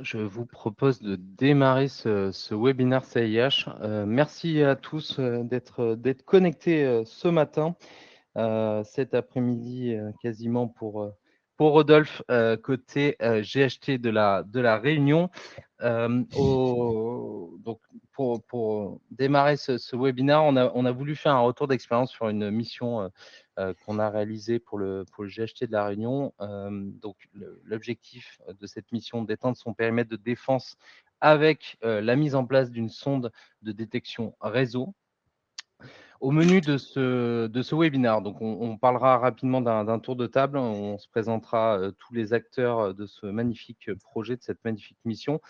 Je vous propose de démarrer ce webinaire CIH. Merci à tous d'être connectés ce matin, cet après-midi quasiment pour Rodolphe, côté GHT de la Réunion. Donc pour démarrer ce webinaire, on a voulu faire un retour d'expérience sur une mission qu'on a réalisée pour le GHT de la Réunion. Donc l'objectif de cette mission, d'étendre son périmètre de défense avec la mise en place d'une sonde de détection réseau. Au menu de ce webinaire, donc on parlera rapidement d'un tour de table. On se présentera tous les acteurs de ce magnifique projet, de cette magnifique mission.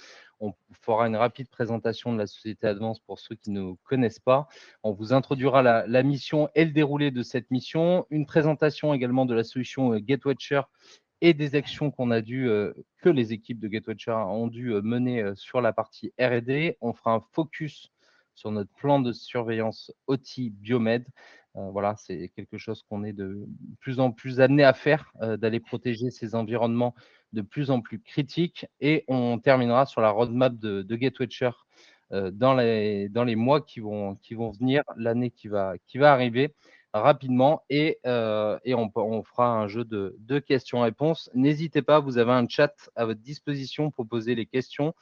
On fera une rapide présentation de la société Advance pour ceux qui ne connaissent pas. On vous introduira la mission et le déroulé de cette mission. Une présentation également de la solution GetWatcher et des actions que les équipes de GetWatcher ont dû mener sur la partie R&D. On fera un focus sur notre plan de surveillance OT Biomed. Voilà, c'est quelque chose qu'on est de plus en plus amené à faire, d'aller protéger ces environnements de plus en plus critiques. Et on terminera sur la roadmap de GetWatcher dans les mois qui vont venir, l'année qui va arriver rapidement. Et on fera un jeu de questions-réponses. N'hésitez pas, vous avez un chat à votre disposition pour poser les questions.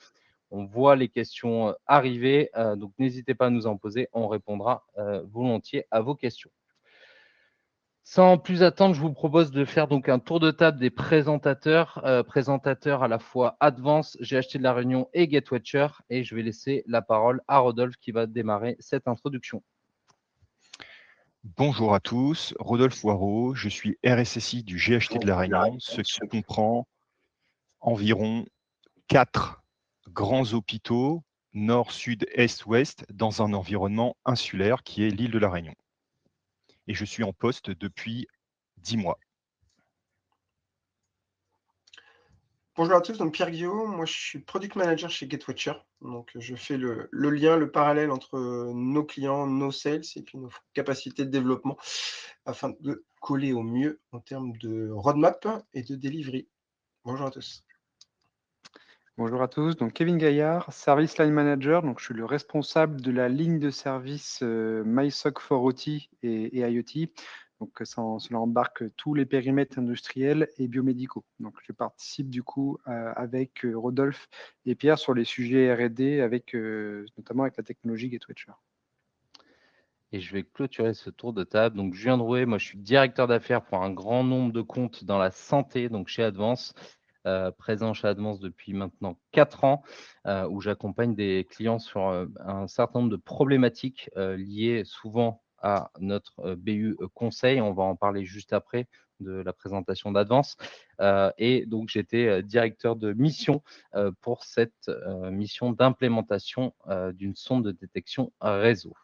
On voit les questions arriver, donc n'hésitez pas à nous en poser, on répondra volontiers à vos questions. Sans plus attendre, je vous propose de faire donc un tour de table des présentateurs, présentateurs à la fois Advance, GHT de la Réunion et GetWatcher, et je vais laisser la parole à Rodolphe qui va démarrer cette introduction. Bonjour à tous, Rodolphe Waro, je suis RSSI du GHT de la Réunion, ce qui comprend environ 4 grands hôpitaux, nord, sud, est, ouest, dans un environnement insulaire qui est l'île de la Réunion. Et je suis en poste depuis 10 mois. Bonjour à tous, donc Pierre Guillaume, moi je suis Product Manager chez GetWatcher. Donc je fais le lien, le parallèle entre nos clients, nos sales et puis nos capacités de développement afin de coller au mieux en termes de roadmap et de delivery. Bonjour à tous. Bonjour à tous, donc Kevin Gaillard, Service Line Manager, donc je suis le responsable de la ligne de service MySOC for OT et IoT. Donc cela embarque tous les périmètres industriels et biomédicaux. Donc je participe du coup avec Rodolphe et Pierre sur les sujets R&D, notamment avec la technologie GetWatcher. Et je vais clôturer ce tour de table. Donc Julien Drouet, moi je suis directeur d'affaires pour un grand nombre de comptes dans la santé, donc chez Advance. Présent chez Advance depuis maintenant 4 ans, où j'accompagne des clients sur un certain nombre de problématiques liées souvent à notre BU conseil. On va en parler juste après de la présentation d'Advance. Et donc, j'étais directeur de mission pour cette mission d'implémentation d'une sonde de détection réseau.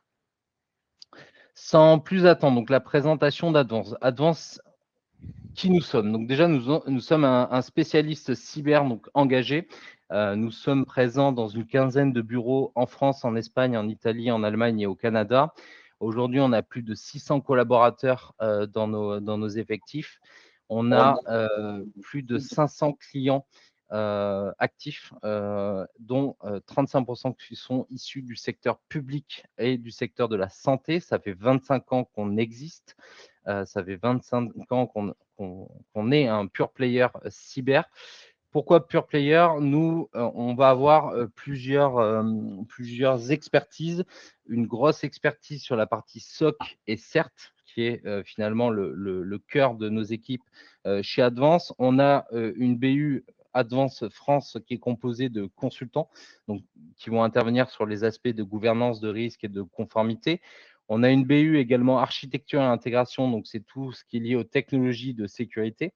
Sans plus attendre, donc la présentation d'Advance. Advance, qui nous sommes. Donc déjà, nous sommes un spécialiste cyber donc engagé. Nous sommes présents dans une quinzaine de bureaux en France, en Espagne, en Italie, en Allemagne et au Canada. Aujourd'hui, on a plus de 600 collaborateurs dans nos effectifs. On a plus de 500 clients actifs, dont 35% qui sont issus du secteur public et du secteur de la santé. Ça fait 25 ans qu'on existe. Ça fait 25 ans qu'on est un pure player cyber. Pourquoi pure player? Nous, on va avoir plusieurs expertises. Une grosse expertise sur la partie SOC et CERT, qui est finalement le cœur de nos équipes chez Advance. On a une BU Advance France qui est composée de consultants donc, qui vont intervenir sur les aspects de gouvernance, de risque et de conformité. On a une BU également architecture et intégration, donc c'est tout ce qui est lié aux technologies de sécurité.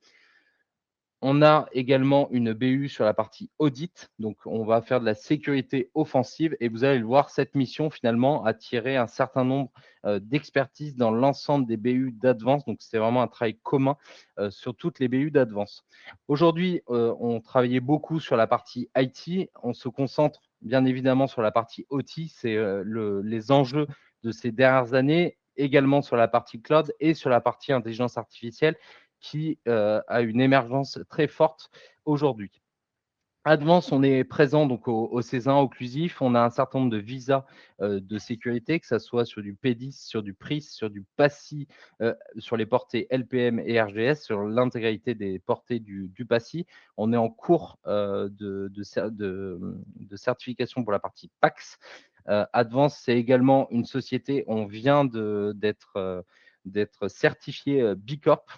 On a également une BU sur la partie audit, donc on va faire de la sécurité offensive et vous allez le voir, cette mission finalement a tiré un certain nombre d'expertises dans l'ensemble des BU d'Advance, donc c'est vraiment un travail commun sur toutes les BU d'Advance. Aujourd'hui, on travaillait beaucoup sur la partie IT, on se concentre bien évidemment sur la partie OT, c'est les enjeux de ces dernières années, également sur la partie cloud et sur la partie intelligence artificielle qui a une émergence très forte aujourd'hui. Advance, on est présent donc au Césin occlusif. On a un certain nombre de visas de sécurité, que ça soit sur du P10, sur du PRIS, sur du PASSI, sur les portées LPM et RGS, sur l'intégralité des portées du PASSI. On est en cours de certification pour la partie PAX. Advance, c'est également une société, on vient d'être certifié B Corp.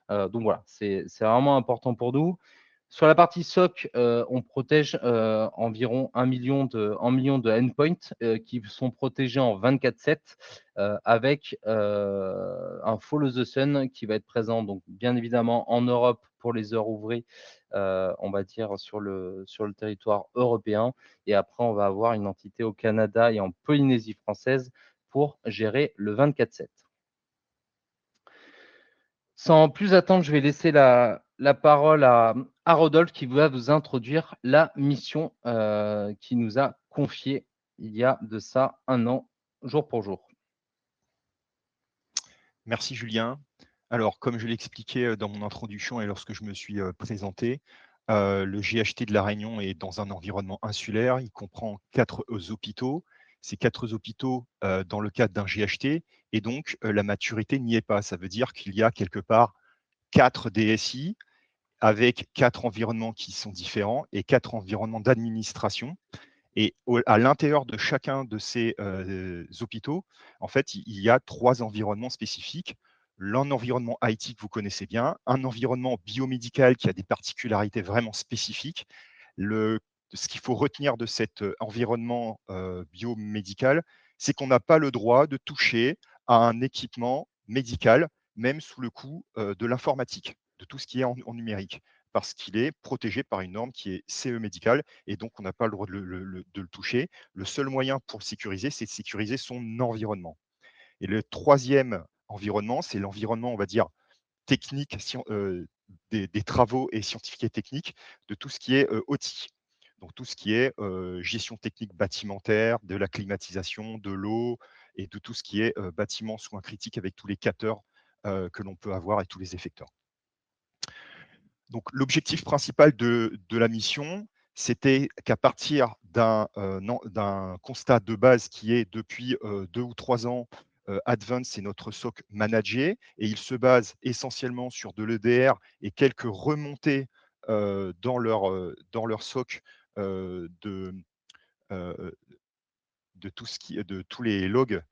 Donc voilà, c'est vraiment important pour nous. Sur la partie SOC, on protège environ 1 million de endpoints qui sont protégés en 24/7 avec un Follow the Sun qui va être présent, donc bien évidemment en Europe pour les heures ouvrées, on va dire sur le territoire européen. Et après, on va avoir une entité au Canada et en Polynésie française pour gérer le 24/7. Sans plus attendre, je vais laisser la parole à Rodolphe qui va vous introduire la mission qu'il nous a confiée il y a de ça 1 an, jour pour jour. Merci Julien. Alors, comme je l'expliquais dans mon introduction et lorsque je me suis présenté, le GHT de La Réunion est dans un environnement insulaire. Il comprend 4 hôpitaux. Ces 4 hôpitaux dans le cadre d'un GHT, et donc la maturité n'y est pas. Ça veut dire qu'il y a quelque part 4 DSI avec 4 environnements qui sont différents et 4 environnements d'administration. Et à l'intérieur de chacun de ces hôpitaux, en fait, il y a 3 environnements spécifiques. Un environnement IT que vous connaissez bien, un environnement biomédical qui a des particularités vraiment spécifiques. Ce qu'il faut retenir de cet environnement biomédical, c'est qu'on n'a pas le droit de toucher à un équipement médical, même sous le coup de l'informatique, de tout ce qui est en numérique, parce qu'il est protégé par une norme qui est CE médicale, et donc on n'a pas le droit de le toucher. Le seul moyen pour le sécuriser, c'est de sécuriser son environnement. Et le troisième environnement, c'est l'environnement, on va dire, technique, des travaux et scientifiques et techniques de tout ce qui est OT. Donc tout ce qui est gestion technique bâtimentaire, de la climatisation, de l'eau et de tout ce qui est bâtiment soins critiques avec tous les capteurs que l'on peut avoir et tous les effecteurs. Donc l'objectif principal de la mission, c'était qu'à partir d'un constat de base qui est depuis 2 ou 3 ans, Advance est notre SOC managé et il se base essentiellement sur de l'EDR et quelques remontées dans leur SOC de de tous les logs,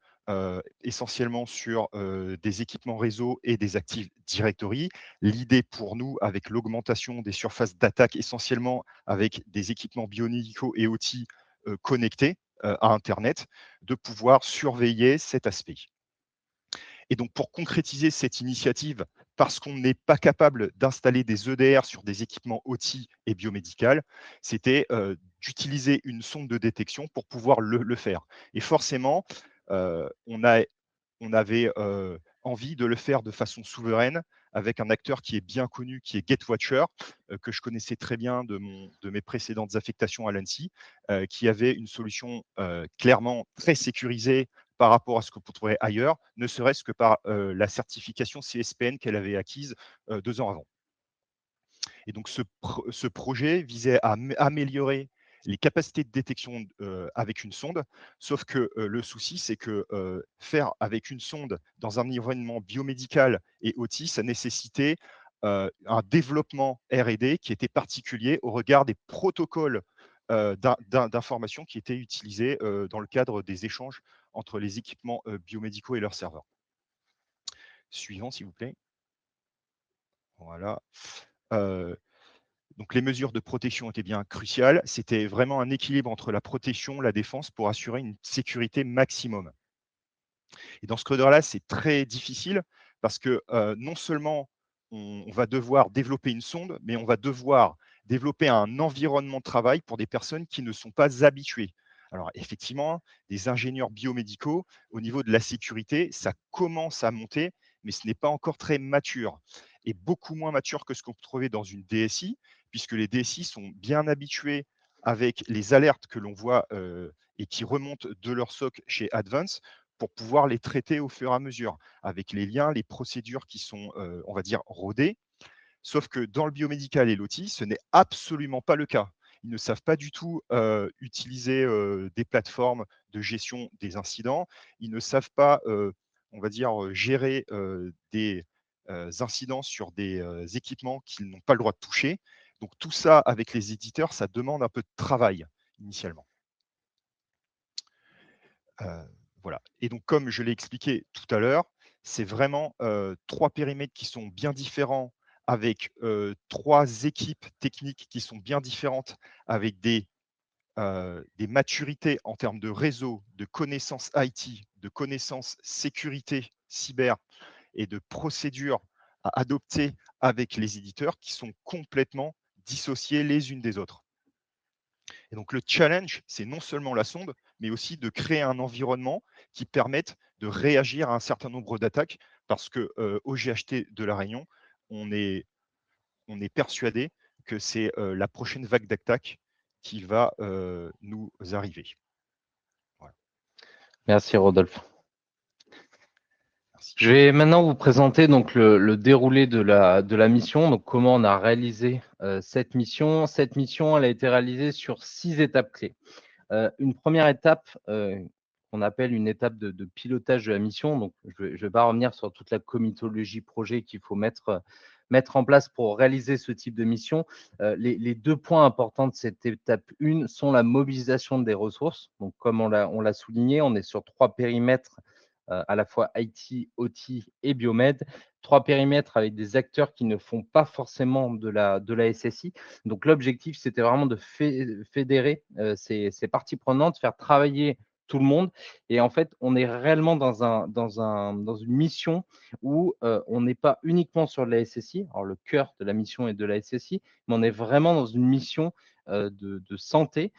essentiellement sur des équipements réseau et des Active Directory. L'idée pour nous, avec l'augmentation des surfaces d'attaque, essentiellement avec des équipements biomédicaux et outils connectés à Internet, de pouvoir surveiller cet aspect. Et donc, pour concrétiser cette initiative, parce qu'on n'est pas capable d'installer des EDR sur des équipements OT et biomédical, c'était d'utiliser une sonde de détection pour pouvoir le faire. Et forcément, on avait envie de le faire de façon souveraine avec un acteur qui est bien connu, qui est Gatewatcher, que je connaissais très bien de mes précédentes affectations à l'ANSSI, qui avait une solution clairement très sécurisée par rapport à ce que vous trouverez ailleurs, ne serait-ce que par la certification CSPN qu'elle avait acquise 2 ans avant. Et donc ce projet visait à améliorer les capacités de détection avec une sonde, sauf que le souci, c'est que faire avec une sonde dans un environnement biomédical et OT, ça nécessitait un développement R&D qui était particulier au regard des protocoles d'information qui étaient utilisés dans le cadre des échanges entre les équipements biomédicaux et leurs serveurs. Suivant, s'il vous plaît. Voilà. Donc les mesures de protection étaient bien cruciales. C'était vraiment un équilibre entre la protection, la défense pour assurer une sécurité maximum. Et dans ce cadre-là, c'est très difficile parce que non seulement on va devoir développer une sonde, mais on va devoir développer un environnement de travail pour des personnes qui ne sont pas habituées. Alors effectivement, des ingénieurs biomédicaux, au niveau de la sécurité, ça commence à monter, mais ce n'est pas encore très mature et beaucoup moins mature que ce qu'on peut trouver dans une DSI, puisque les DSI sont bien habitués avec les alertes que l'on voit et qui remontent de leur SOC chez Advance pour pouvoir les traiter au fur et à mesure, avec les liens, les procédures qui sont, on va dire, rodées. Sauf que dans le biomédical et l'OT, ce n'est absolument pas le cas. Ils ne savent pas du tout utiliser des plateformes de gestion des incidents. Ils ne savent pas, on va dire, gérer des incidents sur des équipements qu'ils n'ont pas le droit de toucher. Donc tout ça, avec les éditeurs, ça demande un peu de travail initialement. Voilà. Et donc, comme je l'ai expliqué tout à l'heure, c'est vraiment 3 périmètres qui sont bien différents, avec 3 équipes techniques qui sont bien différentes, avec des maturités en termes de réseau, de connaissances IT, de connaissances sécurité, cyber et de procédures à adopter avec les éditeurs qui sont complètement dissociées les unes des autres. Et donc le challenge, c'est non seulement la sonde, mais aussi de créer un environnement qui permette de réagir à un certain nombre d'attaques, parce que au GHT de La Réunion, on est persuadé que c'est la prochaine vague d'attaques qui va nous arriver. Voilà. Merci Rodolphe. Merci. Je vais maintenant vous présenter donc le déroulé de la mission, donc comment on a réalisé cette mission. Cette mission, elle a été réalisée sur 6 étapes clés. Une première étape qu'on appelle une étape de pilotage de la mission. Donc, je ne vais pas revenir sur toute la comitologie projet qu'il faut mettre en place pour réaliser ce type de mission. Les 2 points importants de cette étape 1 sont la mobilisation des ressources. Donc, comme on l'a souligné, on est sur 3 périmètres à la fois IT, OT et Biomed. 3 périmètres avec des acteurs qui ne font pas forcément de la SSI. Donc, l'objectif, c'était vraiment de fédérer ces parties prenantes, faire travailler tout le monde. Et en fait, on est réellement dans une mission où on n'est pas uniquement sur de la SSI. Alors, le cœur de la mission est de la SSI, mais on est vraiment dans une mission de santé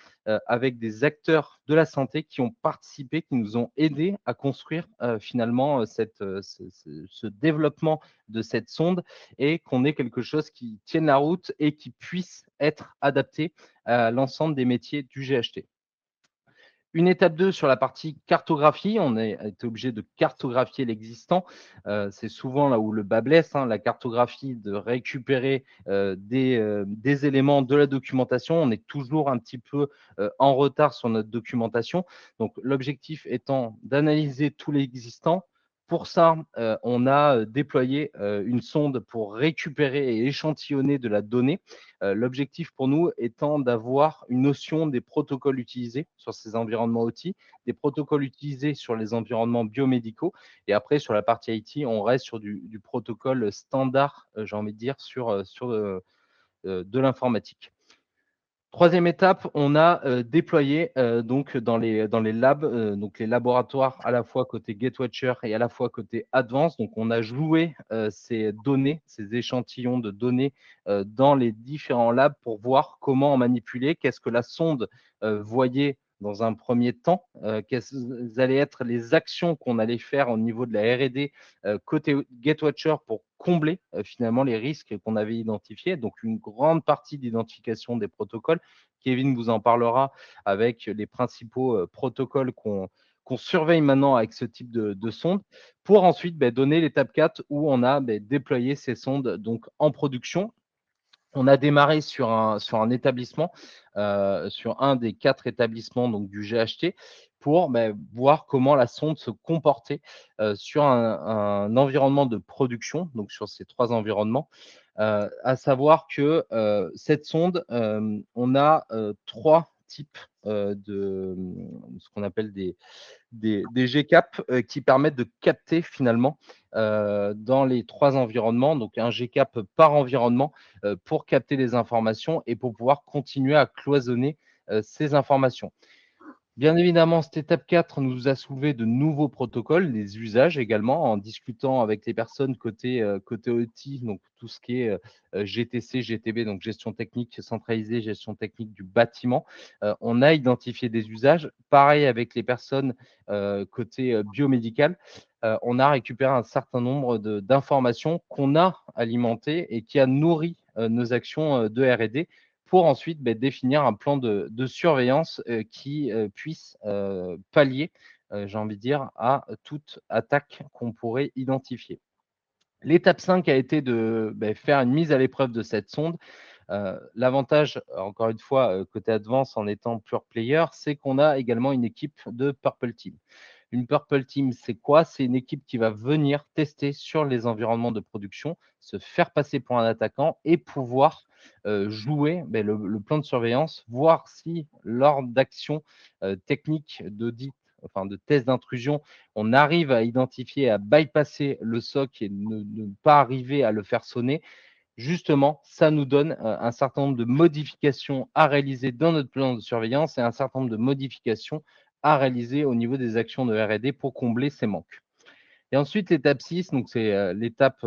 avec des acteurs de la santé qui ont participé, qui nous ont aidés à construire finalement ce développement de cette sonde et qu'on ait quelque chose qui tienne la route et qui puisse être adapté à l'ensemble des métiers du GHT. Une étape 2 sur la partie cartographie, on a été obligé de cartographier l'existant. C'est souvent là où le bât blesse, la cartographie, de récupérer des éléments de la documentation. On est toujours un petit peu en retard sur notre documentation. Donc, l'objectif étant d'analyser tout l'existant. Pour ça, on a déployé une sonde pour récupérer et échantillonner de la donnée. L'objectif pour nous étant d'avoir une notion des protocoles utilisés sur ces environnements OT, des protocoles utilisés sur les environnements biomédicaux. Et après, sur la partie IT, on reste sur du protocole standard, j'ai envie de dire, sur de l'informatique. Troisième étape, on a déployé donc dans les labs, donc les laboratoires à la fois côté GateWatcher et à la fois côté Advance. Donc, on a joué ces données, ces échantillons de données dans les différents labs pour voir comment en manipuler, qu'est-ce que la sonde voyait dans un premier temps, quelles allaient être les actions qu'on allait faire au niveau de la R&D côté GateWatcher pour combler finalement les risques qu'on avait identifiés. Donc, une grande partie d'identification des protocoles. Kevin vous en parlera avec les principaux protocoles qu'on surveille maintenant avec ce type de sonde, pour ensuite donner l'étape 4 où on a déployé ces sondes donc, en production. On a démarré sur un établissement, sur un des 4 établissements donc, du GHT, pour voir comment la sonde se comportait sur un environnement de production, donc sur ces 3 environnements. À savoir que cette sonde, on a 3 types de ce qu'on appelle des GCAP qui permettent de capter finalement dans les 3 environnements, donc un GCAP par environnement pour capter les informations et pour pouvoir continuer à cloisonner ces informations. Bien évidemment, cette étape 4 nous a soulevé de nouveaux protocoles, des usages également, en discutant avec les personnes côté OT, donc tout ce qui est GTC, GTB, donc gestion technique centralisée, gestion technique du bâtiment. On a identifié des usages. Pareil avec les personnes côté biomédical. On a récupéré un certain nombre d'informations qu'on a alimentées et qui a nourri nos actions de R&D pour ensuite définir un plan de surveillance qui puisse pallier, j'ai envie de dire, à toute attaque qu'on pourrait identifier. L'étape 5 a été de faire une mise à l'épreuve de cette sonde L'avantage, encore une fois, côté Advance, en étant pure player, c'est qu'on a également une équipe de Purple Team. Une Purple Team, c'est quoi? C'est une équipe qui va venir tester sur les environnements de production, se faire passer pour un attaquant et pouvoir jouer le plan de surveillance, voir si lors d'actions techniques d'audit, enfin de tests d'intrusion, on arrive à identifier, à bypasser le SOC et ne pas arriver à le faire sonner. Justement, ça nous donne un certain nombre de modifications à réaliser dans notre plan de surveillance et un certain nombre de modifications à réaliser au niveau des actions de R&D pour combler ces manques. Et ensuite, l'étape 6, donc c'est l'étape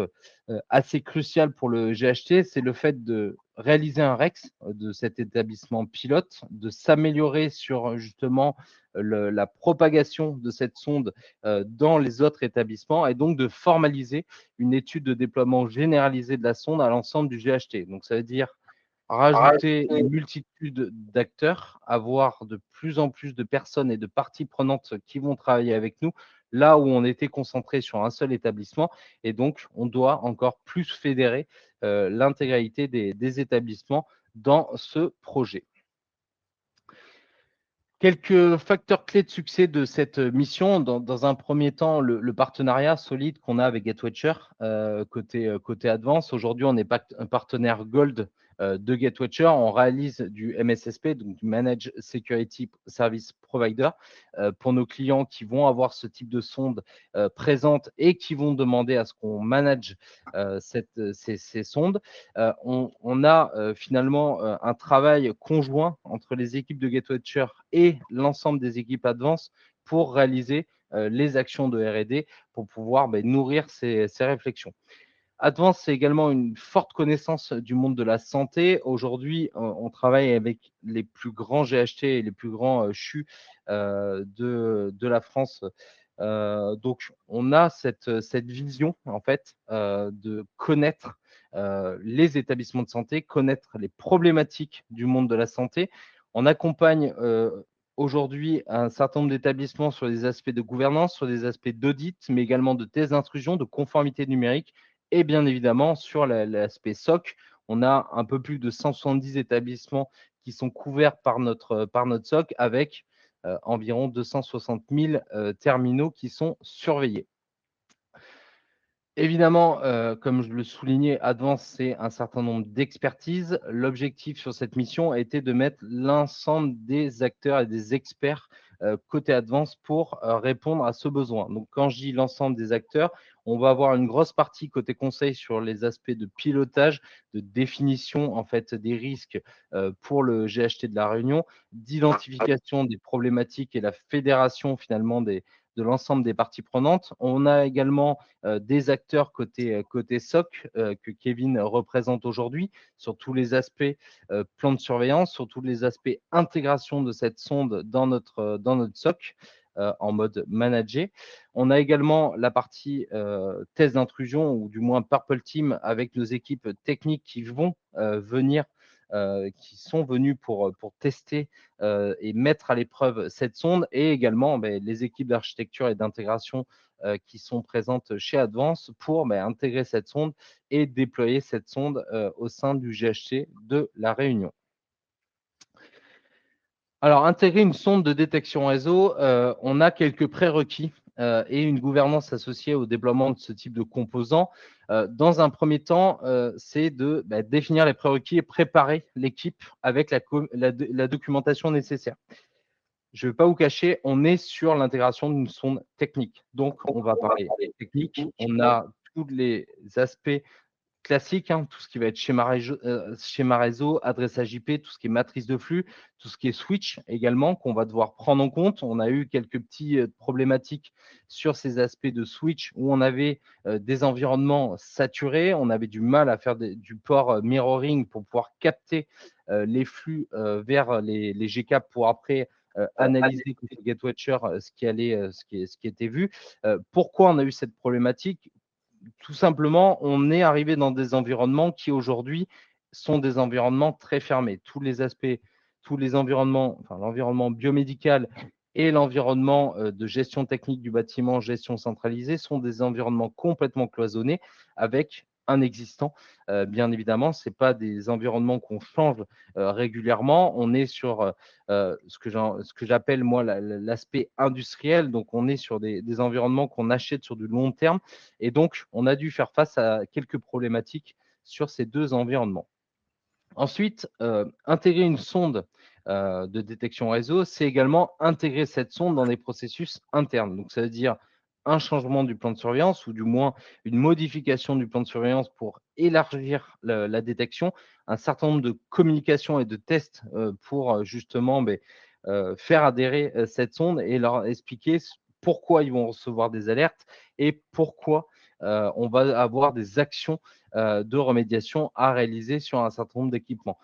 assez cruciale pour le GHT, c'est le fait de réaliser un REX de cet établissement pilote, de s'améliorer sur justement la propagation de cette sonde dans les autres établissements et donc de formaliser une étude de déploiement généralisé de la sonde à l'ensemble du GHT. Donc ça veut dire rajouter une multitude d'acteurs, avoir de plus en plus de personnes et de parties prenantes qui vont travailler avec nous, là où on était concentré sur un seul établissement. Et donc, on doit encore plus fédérer l'intégralité des établissements dans ce projet. Quelques facteurs clés de succès de cette mission. Dans un premier temps, le partenariat solide qu'on a avec GetWatcher côté Advance. Aujourd'hui, on est un partenaire Gold de GetWatcher. On réalise du MSSP, donc du Managed Security Service Provider, pour nos clients qui vont avoir ce type de sonde présente et qui vont demander à ce qu'on manage ces sondes. On a finalement un travail conjoint entre les équipes de GetWatcher et l'ensemble des équipes Advance pour réaliser les actions de R&D pour pouvoir nourrir ces réflexions. Advance, c'est également une forte connaissance du monde de la santé. Aujourd'hui, on travaille avec les plus grands GHT et les plus grands CHU de la France. Donc, on a cette vision, en fait, de connaître les établissements de santé, connaître les problématiques du monde de la santé. On accompagne aujourd'hui un certain nombre d'établissements sur des aspects de gouvernance, sur des aspects d'audit, mais également de tests d'intrusion, de conformité numérique et bien évidemment sur l'aspect SOC. On a un peu plus de 170 établissements qui sont couverts par notre SOC avec environ 260 000 terminaux qui sont surveillés. Évidemment, comme je le soulignais, Advance, c'est un certain nombre d'expertises. L'objectif sur cette mission a été de mettre l'ensemble des acteurs et des experts côté Advance pour répondre à ce besoin. Donc, quand je dis l'ensemble des acteurs, on va avoir une grosse partie côté conseil sur les aspects de pilotage, de définition en fait des risques pour le GHT de la Réunion, d'identification des problématiques et la fédération finalement de l'ensemble des parties prenantes. On a également des acteurs côté SOC que Kevin représente aujourd'hui sur tous les aspects plan de surveillance, sur tous les aspects intégration de cette sonde dans notre SOC en mode managé. On a également la partie test d'intrusion ou du moins Purple Team avec nos équipes techniques qui vont venir qui sont venus pour tester et mettre à l'épreuve cette sonde et également les équipes d'architecture et d'intégration qui sont présentes chez Advance pour intégrer cette sonde et déployer cette sonde au sein du GHT de La Réunion. Alors, intégrer une sonde de détection réseau, on a quelques prérequis et une gouvernance associée au déploiement de ce type de composants. Dans un premier temps, c'est de définir les prérequis et préparer l'équipe avec la documentation nécessaire. Je ne vais pas vous cacher, on est sur l'intégration d'une sonde technique. Donc, on va parler technique. On a tous les aspects classiques, tout ce qui va être schéma réseau, adressage IP, tout ce qui est matrice de flux, tout ce qui est switch également, qu'on va devoir prendre en compte. On a eu quelques petites problématiques sur ces aspects de switch où on avait des environnements saturés, on avait du mal à faire du port mirroring pour pouvoir capter les flux vers les GK pour après analyser côté GetWatcher ce qui était vu. Pourquoi on a eu cette problématique? Tout simplement, on est arrivé dans des environnements qui aujourd'hui sont des environnements très fermés. Tous les environnements, enfin l'environnement biomédical et l'environnement de gestion technique du bâtiment, gestion centralisée, sont des environnements complètement cloisonnés avec un existant. Bien évidemment, ce n'est pas des environnements qu'on change régulièrement. On est sur ce que j'appelle moi l'aspect industriel. Donc, on est sur des environnements qu'on achète sur du long terme. Et donc, on a dû faire face à quelques problématiques sur ces deux environnements. Ensuite, intégrer une sonde de détection réseau, c'est également intégrer cette sonde dans des processus internes. Donc, ça veut dire un changement du plan de surveillance ou du moins une modification du plan de surveillance pour élargir la détection, un certain nombre de communications et de tests pour justement faire adhérer cette sonde et leur expliquer pourquoi ils vont recevoir des alertes et pourquoi on va avoir des actions de remédiation à réaliser sur un certain nombre d'équipements.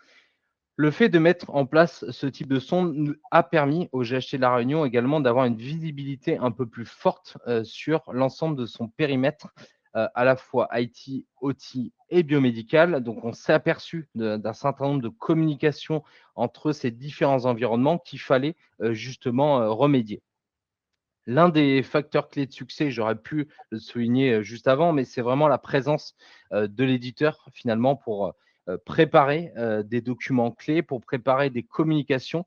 Le fait de mettre en place ce type de sonde a permis au GHT de La Réunion également d'avoir une visibilité un peu plus forte sur l'ensemble de son périmètre, à la fois IT, OT et biomédical. Donc, on s'est aperçu d'un certain nombre de communications entre ces différents environnements qu'il fallait justement remédier. L'un des facteurs clés de succès, j'aurais pu le souligner juste avant, mais c'est vraiment la présence de l'éditeur finalement pour préparer des documents clés, pour préparer des communications,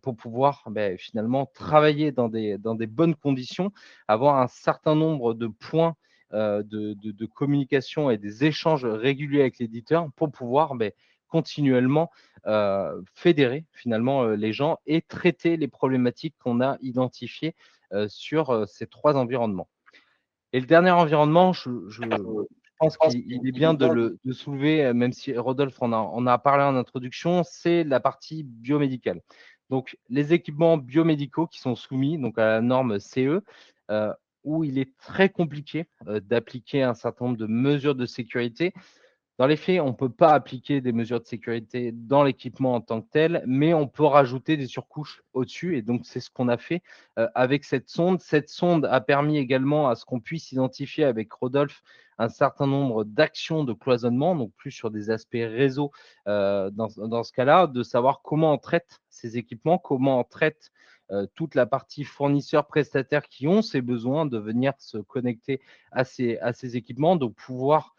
pour pouvoir finalement travailler dans des bonnes conditions, avoir un certain nombre de points de communication et des échanges réguliers avec l'éditeur pour pouvoir continuellement fédérer finalement les gens et traiter les problématiques qu'on a identifiées sur ces 3 environnements. Et le dernier environnement, je pense qu'il est bien de soulever, même si Rodolphe en a parlé en introduction, c'est la partie biomédicale. Donc, les équipements biomédicaux qui sont soumis donc à la norme CE, où il est très compliqué d'appliquer un certain nombre de mesures de sécurité. Dans les faits, on ne peut pas appliquer des mesures de sécurité dans l'équipement en tant que tel, mais on peut rajouter des surcouches au-dessus. Et donc, c'est ce qu'on a fait avec cette sonde. Cette sonde a permis également à ce qu'on puisse identifier avec Rodolphe un certain nombre d'actions de cloisonnement, donc plus sur des aspects réseau dans ce cas-là, de savoir comment on traite ces équipements, comment on traite toute la partie fournisseurs, prestataires qui ont ces besoins de venir se connecter à ces équipements, de pouvoir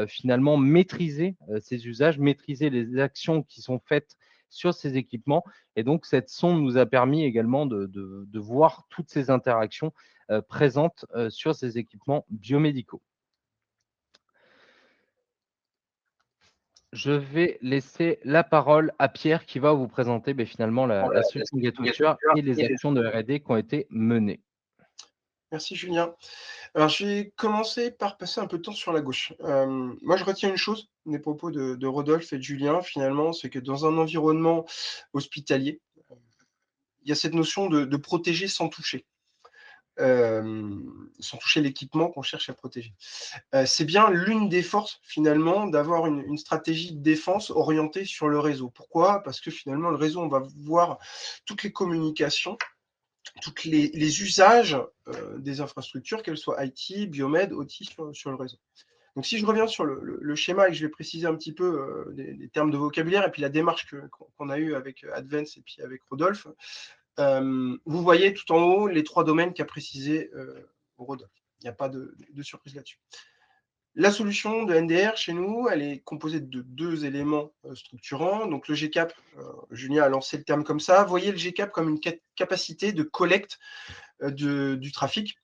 finalement maîtriser ces usages, maîtriser les actions qui sont faites sur ces équipements. Et donc, cette sonde nous a permis également de voir toutes ces interactions présentes sur ces équipements biomédicaux. Je vais laisser la parole à Pierre qui va vous présenter finalement la solution GetWatcher et les actions de R&D qui ont été menées. Merci Julien. Alors, je vais commencer par passer un peu de temps sur la gauche. Moi, je retiens une chose des propos de Rodolphe et de Julien, finalement, c'est que dans un environnement hospitalier, il y a cette notion de protéger sans toucher. Sans toucher l'équipement qu'on cherche à protéger. C'est bien l'une des forces, finalement, d'avoir une stratégie de défense orientée sur le réseau. Pourquoi? Parce que finalement, le réseau, on va voir toutes les communications, tous les usages des infrastructures, qu'elles soient IT, biomed, OT sur le réseau. Donc, si je reviens sur le schéma et que je vais préciser un petit peu les termes de vocabulaire et puis la démarche qu'on a eue avec Advance et puis avec Rodolphe, vous voyez tout en haut les 3 domaines qu'a précisé Rodolphe. Il n'y a pas de surprise là-dessus. La solution de NDR chez nous, elle est composée de 2 éléments structurants. Donc le GCAP, Julien a lancé le terme comme ça. Voyez le GCAP comme une capacité de collecte du trafic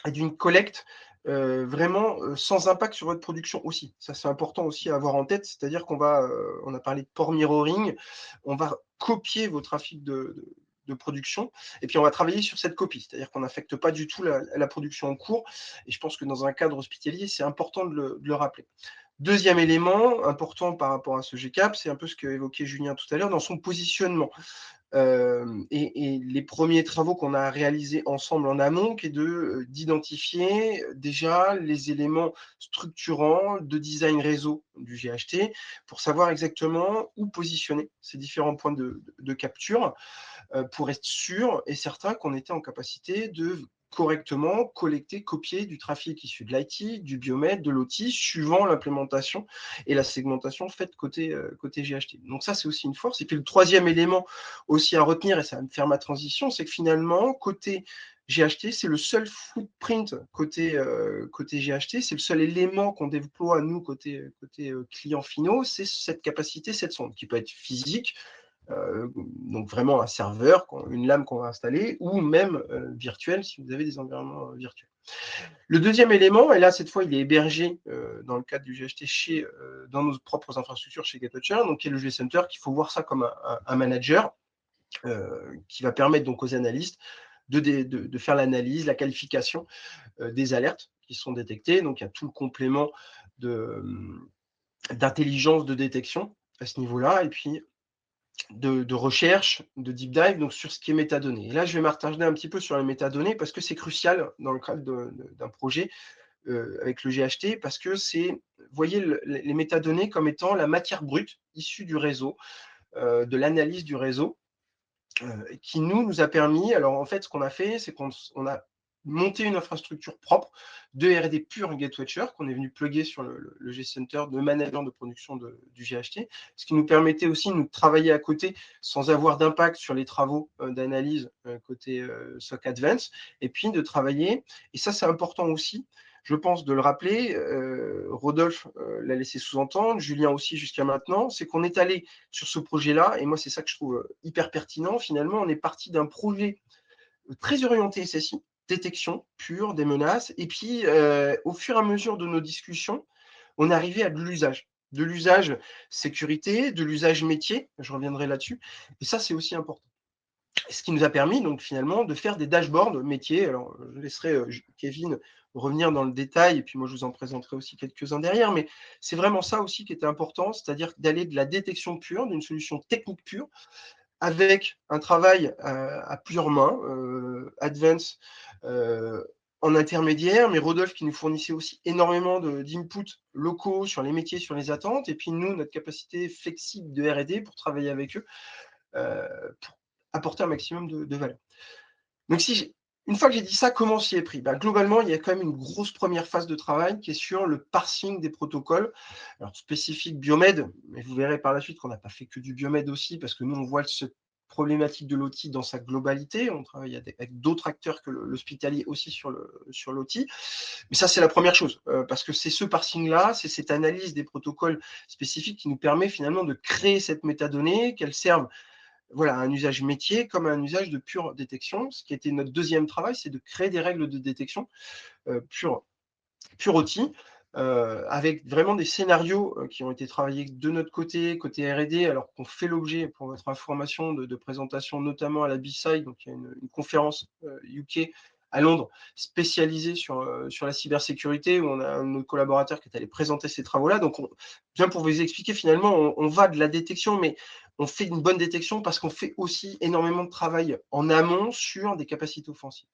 et d'une collecte vraiment sans impact sur votre production aussi. Ça, c'est important aussi à avoir en tête. C'est-à-dire qu'on va, on a parlé de port mirroring, on va copier vos trafics de production, et puis on va travailler sur cette copie, c'est-à-dire qu'on n'affecte pas du tout la production en cours, et je pense que dans un cadre hospitalier, c'est important de le rappeler. Deuxième élément important par rapport à ce GCAP, c'est un peu ce qu'évoquait Julien tout à l'heure, dans son positionnement. Et les premiers travaux qu'on a réalisés ensemble en amont, qui est d'identifier déjà les éléments structurants de design réseau du GHT pour savoir exactement où positionner ces différents points de capture pour être sûr et certain qu'on était en capacité de correctement collecter, copier du trafic issu de l'IT, du biomètre, de l'OT, suivant l'implémentation et la segmentation faite côté GHT. Donc ça, c'est aussi une force. Et puis le troisième élément aussi à retenir, et ça va me faire ma transition, c'est que finalement, côté GHT, c'est le seul footprint côté GHT, c'est le seul élément qu'on déploie, nous, côté clients finaux, c'est cette capacité, cette sonde, qui peut être physique, donc vraiment un serveur, une lame qu'on va installer, ou même virtuel, si vous avez des environnements virtuels. Le deuxième élément, et là, cette fois, il est hébergé dans le cadre du GHT dans nos propres infrastructures chez GetWatcher, donc qui est le G-Center, qu'il faut voir ça comme un manager qui va permettre donc aux analystes de faire l'analyse, la qualification des alertes qui sont détectées. Donc, il y a tout le complément d'intelligence de détection à ce niveau-là, et puis de recherche, de deep dive, donc sur ce qui est métadonnées. Et là, je vais m'attarder un petit peu sur les métadonnées parce que c'est crucial dans le cadre d'un projet avec le GHT, parce que c'est, voyez, les métadonnées comme étant la matière brute issue du réseau, de l'analyse du réseau, qui nous a permis, alors en fait, ce qu'on a fait, c'est qu'on a monté une infrastructure propre de R&D pure GetWatcher qu'on est venu plugger sur le G-Center de management de production du GHT, ce qui nous permettait aussi de travailler à côté sans avoir d'impact sur les travaux d'analyse côté SOC Advance, et puis de travailler, et ça c'est important aussi, je pense, de le rappeler, Rodolphe l'a laissé sous-entendre, Julien aussi jusqu'à maintenant, c'est qu'on est allé sur ce projet-là, et moi c'est ça que je trouve hyper pertinent, finalement on est parti d'un projet très orienté SSI, détection pure des menaces, et puis au fur et à mesure de nos discussions, on est arrivé à de l'usage sécurité, de l'usage métier, je reviendrai là-dessus, et ça c'est aussi important. Ce qui nous a permis donc finalement de faire des dashboards métiers. Alors je laisserai Kevin revenir dans le détail, et puis moi je vous en présenterai aussi quelques-uns derrière, mais c'est vraiment ça aussi qui était important, c'est-à-dire d'aller de la détection pure, d'une solution technique pure, avec un travail à plusieurs mains, Advance en intermédiaire, mais Rodolphe qui nous fournissait aussi énormément d'inputs locaux sur les métiers, sur les attentes, et puis nous, notre capacité flexible de R&D pour travailler avec eux, pour apporter un maximum de valeur. Donc, une fois que j'ai dit ça, comment on s'y est pris ? Globalement, il y a quand même une grosse première phase de travail qui est sur le parsing des protocoles. Alors, spécifique Biomed, mais vous verrez par la suite qu'on n'a pas fait que du Biomed aussi, parce que nous, on voit cette problématique de l'OT dans sa globalité. On travaille avec d'autres acteurs que l'hospitalier aussi sur l'OT. Mais ça, c'est la première chose, parce que c'est ce parsing-là, c'est cette analyse des protocoles spécifiques qui nous permet finalement de créer cette métadonnée, qu'elle serve à un usage métier comme à un usage de pure détection. Ce qui était notre deuxième travail, c'est de créer des règles de détection pure OT, avec vraiment des scénarios qui ont été travaillés de notre côté R&D, alors qu'on fait l'objet, pour votre information, de présentations, notamment à la B-Side, donc il y a une conférence UK à Londres, spécialisée sur la cybersécurité, où on a un de nos collaborateurs qui est allé présenter ces travaux-là. Donc, bien pour vous expliquer, finalement, on va de la détection, mais on fait une bonne détection parce qu'on fait aussi énormément de travail en amont sur des capacités offensives.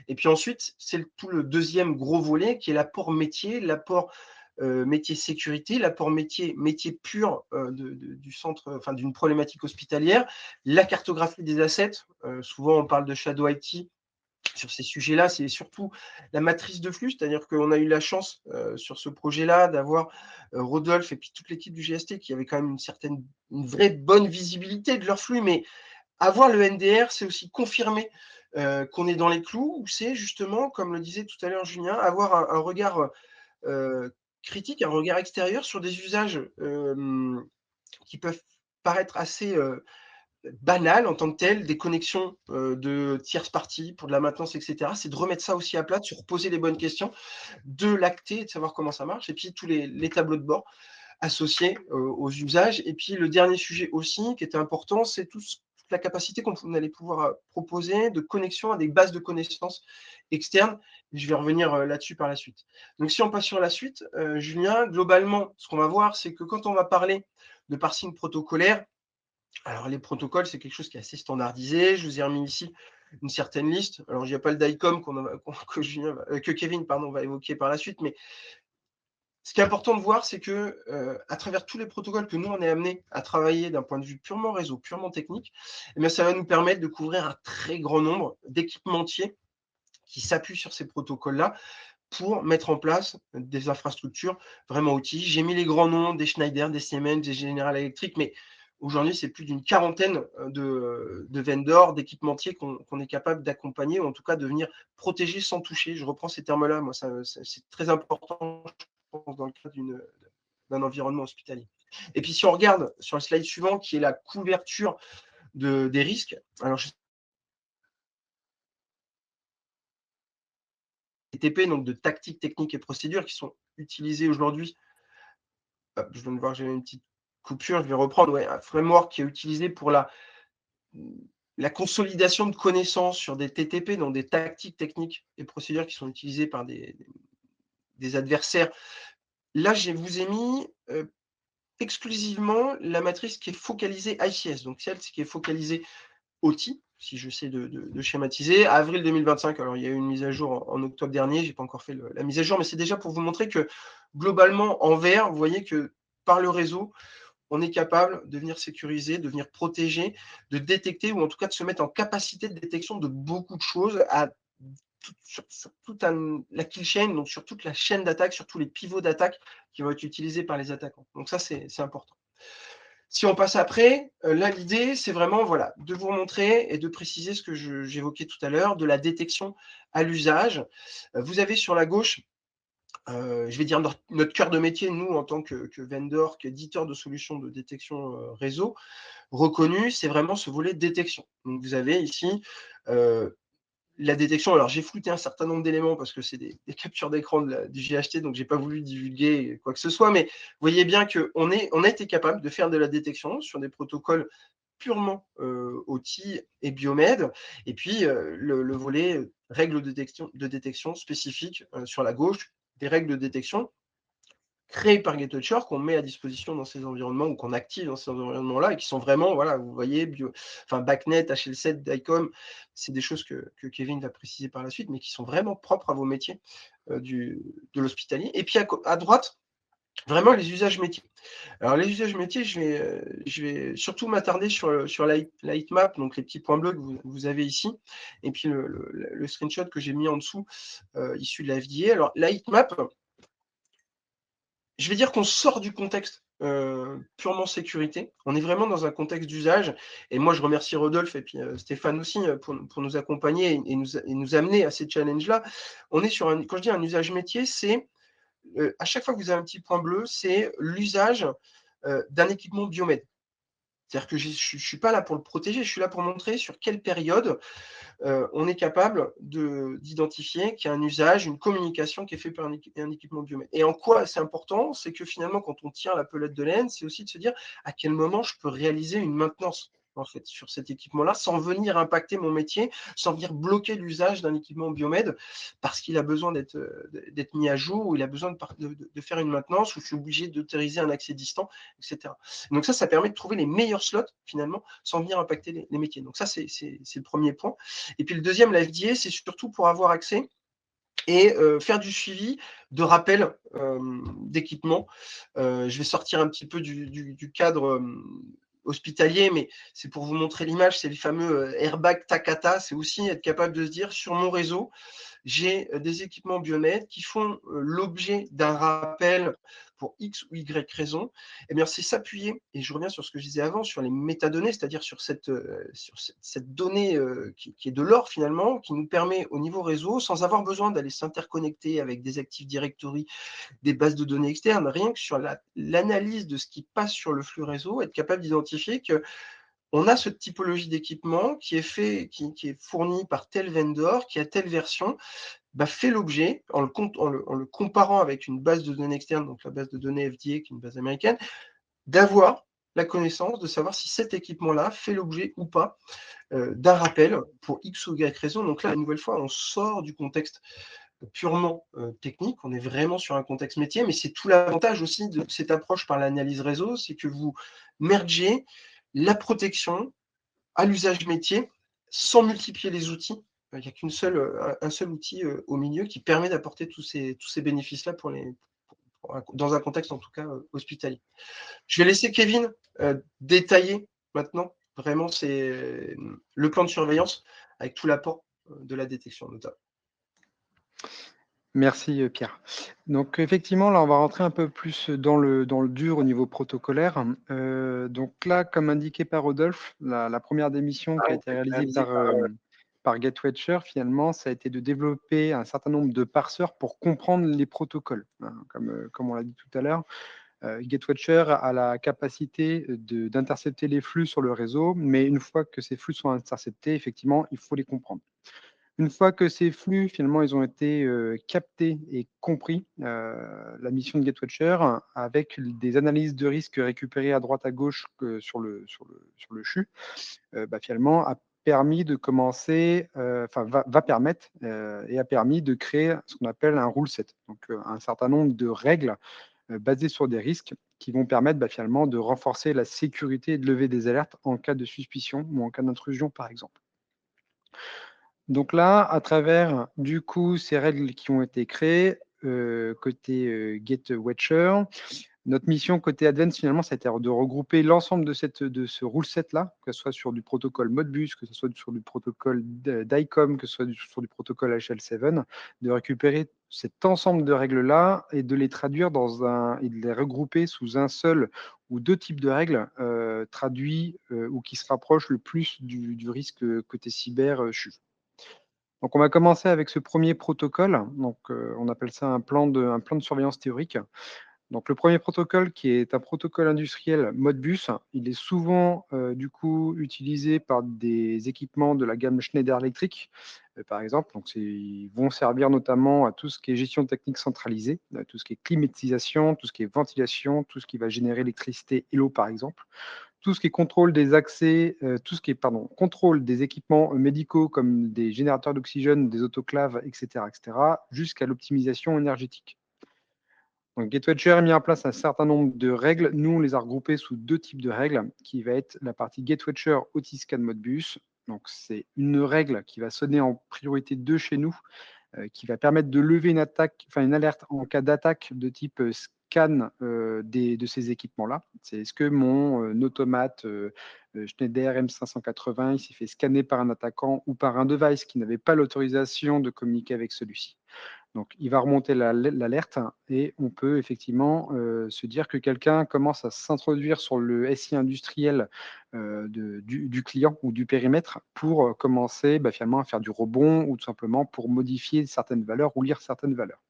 Et puis ensuite, c'est tout le deuxième gros volet qui est l'apport métier, l'apport métier sécurité, l'apport métier pur du centre, enfin d'une problématique hospitalière, la cartographie des assets. Souvent, on parle de Shadow IT. Sur ces sujets-là, c'est surtout la matrice de flux, c'est-à-dire qu'on a eu la chance sur ce projet-là d'avoir Rodolphe et puis toute l'équipe du GST qui avait quand même une vraie bonne visibilité de leur flux, mais avoir le NDR, c'est aussi confirmer qu'on est dans les clous, ou c'est justement, comme le disait tout à l'heure Julien, avoir un regard critique, un regard extérieur sur des usages qui peuvent paraître assez banal en tant que tel, des connexions de tierces parties pour de la maintenance, etc. C'est de remettre ça aussi à plat, de se reposer les bonnes questions, de l'acter, de savoir comment ça marche, et puis tous les tableaux de bord associés aux usages. Et puis le dernier sujet aussi qui était important, c'est toute la capacité qu'on allait pouvoir proposer de connexion à des bases de connaissances externes. Et je vais revenir là-dessus par la suite. Donc si on passe sur la suite, Julien, globalement, ce qu'on va voir, c'est que quand on va parler de parsing protocolaire, alors, les protocoles, c'est quelque chose qui est assez standardisé. Je vous ai remis ici une certaine liste. Alors, il n'y a pas le DICOM que Kevin va évoquer par la suite, mais ce qui est important de voir, c'est que à travers tous les protocoles que nous, on est amené à travailler d'un point de vue purement réseau, purement technique, eh bien, ça va nous permettre de couvrir un très grand nombre d'équipementiers qui s'appuient sur ces protocoles-là pour mettre en place des infrastructures vraiment outils. J'ai mis les grands noms des Schneider, des Siemens, des General Electric, mais aujourd'hui, c'est plus d'une quarantaine de vendors, d'équipementiers qu'on est capable d'accompagner, ou en tout cas de venir protéger sans toucher. Je reprends ces termes-là, moi, c'est très important, je pense, dans le cadre d'un environnement hospitalier. Et puis, si on regarde sur le slide suivant, qui est la couverture des risques, alors TTP, donc de tactiques, techniques et procédures qui sont utilisées aujourd'hui. Je viens de voir que j'avais une petite coupure, je vais reprendre. Ouais, un framework qui est utilisé pour la consolidation de connaissances sur des TTP, donc des tactiques, techniques et procédures qui sont utilisées par des adversaires. Là, je vous ai mis exclusivement la matrice qui est focalisée ICS, donc celle qui est focalisée OT, si j'essaie de schématiser. Avril 2025, alors il y a eu une mise à jour en octobre dernier, je n'ai pas encore fait la mise à jour, mais c'est déjà pour vous montrer que globalement, en vert, vous voyez que par le réseau, on est capable de venir sécuriser, de venir protéger, de détecter, ou en tout cas de se mettre en capacité de détection de beaucoup de choses sur toute la kill chain, donc sur toute la chaîne d'attaque, sur tous les pivots d'attaque qui vont être utilisés par les attaquants. Donc ça, c'est important. Si on passe après, là, l'idée, c'est vraiment de vous montrer et de préciser ce que j'évoquais tout à l'heure, de la détection à l'usage. Vous avez sur la gauche, je vais dire notre cœur de métier, nous, en tant que vendor, qu'éditeur de solutions de détection réseau, reconnu, c'est vraiment ce volet détection. Donc, vous avez ici la détection. Alors, j'ai flouté un certain nombre d'éléments parce que c'est des captures d'écran du GHT, donc je n'ai pas voulu divulguer quoi que ce soit, mais vous voyez bien qu'on a été capable de faire de la détection sur des protocoles purement OT et biomed, et puis le volet règles de détection spécifiques sur la gauche, des règles de détection créées par GetWatcher qu'on met à disposition dans ces environnements ou qu'on active dans ces environnements-là et qui sont vraiment, vous voyez, BACnet, HL7, DICOM, c'est des choses que Kevin va préciser par la suite, mais qui sont vraiment propres à vos métiers de l'hospitalier. Et puis à droite, vraiment les usages métiers. Alors les usages métiers, je vais surtout m'attarder sur la heatmap, donc les petits points bleus que vous avez ici, et puis le screenshot que j'ai mis en dessous, issu de la FDA. Alors la heatmap, je vais dire qu'on sort du contexte purement sécurité. On est vraiment dans un contexte d'usage. Et moi, je remercie Rodolphe et puis Stéphane aussi pour nous accompagner et nous amener à ces challenges-là. On est sur quand je dis un usage métier, c'est à chaque fois que vous avez un petit point bleu, c'est l'usage d'un équipement biomed. C'est-à-dire que je ne suis pas là pour le protéger, je suis là pour montrer sur quelle période on est capable d'identifier qu'il y a un usage, une communication qui est faite par un équipement biomed. Et en quoi c'est important? C'est que finalement, quand on tient la pelette de laine, c'est aussi de se dire à quel moment je peux réaliser une maintenance en fait, sur cet équipement-là, sans venir impacter mon métier, sans venir bloquer l'usage d'un équipement biomed, parce qu'il a besoin d'être mis à jour, ou il a besoin de faire une maintenance, ou je suis obligé d'autoriser un accès distant, etc. Donc ça permet de trouver les meilleurs slots, finalement, sans venir impacter les métiers. Donc ça, c'est le premier point. Et puis le deuxième, la FDA, c'est surtout pour avoir accès et faire du suivi de rappel d'équipement. Je vais sortir un petit peu du cadre hospitalier, mais c'est pour vous montrer l'image, c'est le fameux airbag Takata. C'est aussi être capable de se dire, sur mon réseau, j'ai des équipements biomed qui font l'objet d'un rappel pour X ou Y raison. Eh bien, c'est s'appuyer, et je reviens sur ce que je disais avant, sur les métadonnées, c'est-à-dire sur cette donnée qui est de l'or finalement, qui nous permet au niveau réseau, sans avoir besoin d'aller s'interconnecter avec des Active Directory, des bases de données externes, rien que sur l'analyse de ce qui passe sur le flux réseau, être capable d'identifier que on a cette typologie d'équipement qui est fourni par tel vendor, qui a telle version, fait l'objet, en le comparant avec une base de données externe, donc la base de données FDA, qui est une base américaine, d'avoir la connaissance, de savoir si cet équipement-là fait l'objet ou pas d'un rappel pour X ou Y raison. Donc là, une nouvelle fois, on sort du contexte purement technique, on est vraiment sur un contexte métier, mais c'est tout l'avantage aussi de cette approche par l'analyse réseau, c'est que vous mergez la protection à l'usage métier sans multiplier les outils. Il n'y a un seul outil au milieu qui permet d'apporter tous ces bénéfices-là dans un contexte en tout cas hospitalier. Je vais laisser Kevin détailler maintenant vraiment c'est le plan de surveillance avec tout l'apport de la détection notamment. Merci Pierre. Donc effectivement, là, on va rentrer un peu plus dans le dur au niveau protocolaire. Donc là, comme indiqué par Rodolphe, la première des missions qui a été réalisée par GetWatcher, finalement, ça a été de développer un certain nombre de parseurs pour comprendre les protocoles, hein, comme on l'a dit tout à l'heure. GetWatcher a la capacité d'intercepter les flux sur le réseau, mais une fois que ces flux sont interceptés, effectivement, il faut les comprendre. Une fois que ces flux, finalement, ils ont été captés et compris, la mission de GetWatcher, avec des analyses de risque récupérées à droite à gauche sur le CHU, finalement, a permis de commencer, va permettre et a permis de créer ce qu'on appelle un rule set, donc un certain nombre de règles basées sur des risques qui vont permettre finalement de renforcer la sécurité et de lever des alertes en cas de suspicion ou en cas d'intrusion, par exemple. Donc là, à travers, du coup, ces règles qui ont été créées, côté GetWatcher, notre mission côté Advance, finalement, ça a été de regrouper l'ensemble de ce rule set-là, que ce soit sur du protocole Modbus, que ce soit sur du protocole DICOM, que ce soit sur du protocole HL7, de récupérer cet ensemble de règles-là et de les traduire et de les regrouper sous un seul ou deux types de règles traduits ou qui se rapprochent le plus du risque côté cyber CHU. Donc, on va commencer avec ce premier protocole. Donc, on appelle ça un plan de surveillance théorique. Donc, le premier protocole, qui est un protocole industriel Modbus, il est souvent du coup utilisé par des équipements de la gamme Schneider Electric, par exemple. Donc, ils vont servir notamment à tout ce qui est gestion technique centralisée, tout ce qui est climatisation, tout ce qui est ventilation, tout ce qui va générer l'électricité et l'eau, par exemple. Tout ce qui est contrôle des accès, contrôle des équipements médicaux comme des générateurs d'oxygène, des autoclaves, etc., jusqu'à l'optimisation énergétique. Donc, GetWatcher a mis en place un certain nombre de règles. Nous, on les a regroupées sous deux types de règles, qui va être la partie GetWatcher Autiscan Modbus. Donc, c'est une règle qui va sonner en priorité 2 chez nous, qui va permettre de lever une alerte en cas d'attaque de type scan de ces équipements-là. C'est est-ce que mon automate Schneider M580 il s'est fait scanner par un attaquant ou par un device qui n'avait pas l'autorisation de communiquer avec celui-ci. Donc, il va remonter l'alerte et on peut effectivement se dire que quelqu'un commence à s'introduire sur le SI industriel du client ou du périmètre pour commencer finalement à faire du rebond ou tout simplement pour modifier certaines valeurs ou lire certaines valeurs.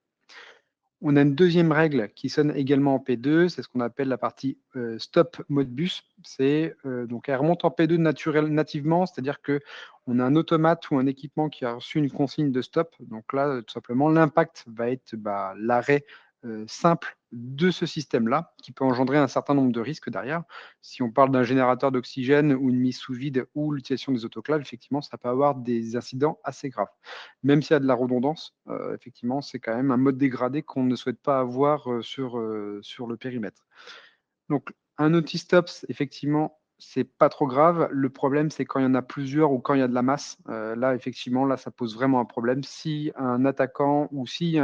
On a une deuxième règle qui sonne également en P2, c'est ce qu'on appelle la partie stop Modbus. Donc elle remonte en P2 nativement, c'est-à-dire qu'on a un automate ou un équipement qui a reçu une consigne de stop. Donc là, tout simplement, l'impact va être l'arrêt simple de ce système-là, qui peut engendrer un certain nombre de risques derrière. Si on parle d'un générateur d'oxygène ou une mise sous vide ou l'utilisation des autoclaves, effectivement, ça peut avoir des incidents assez graves. Même s'il y a de la redondance, effectivement, c'est quand même un mode dégradé qu'on ne souhaite pas avoir sur le périmètre. Donc, un Autistop, effectivement, c'est pas trop grave. Le problème, c'est quand il y en a plusieurs ou quand il y a de la masse. Là, effectivement, là, ça pose vraiment un problème. Si un attaquant ou si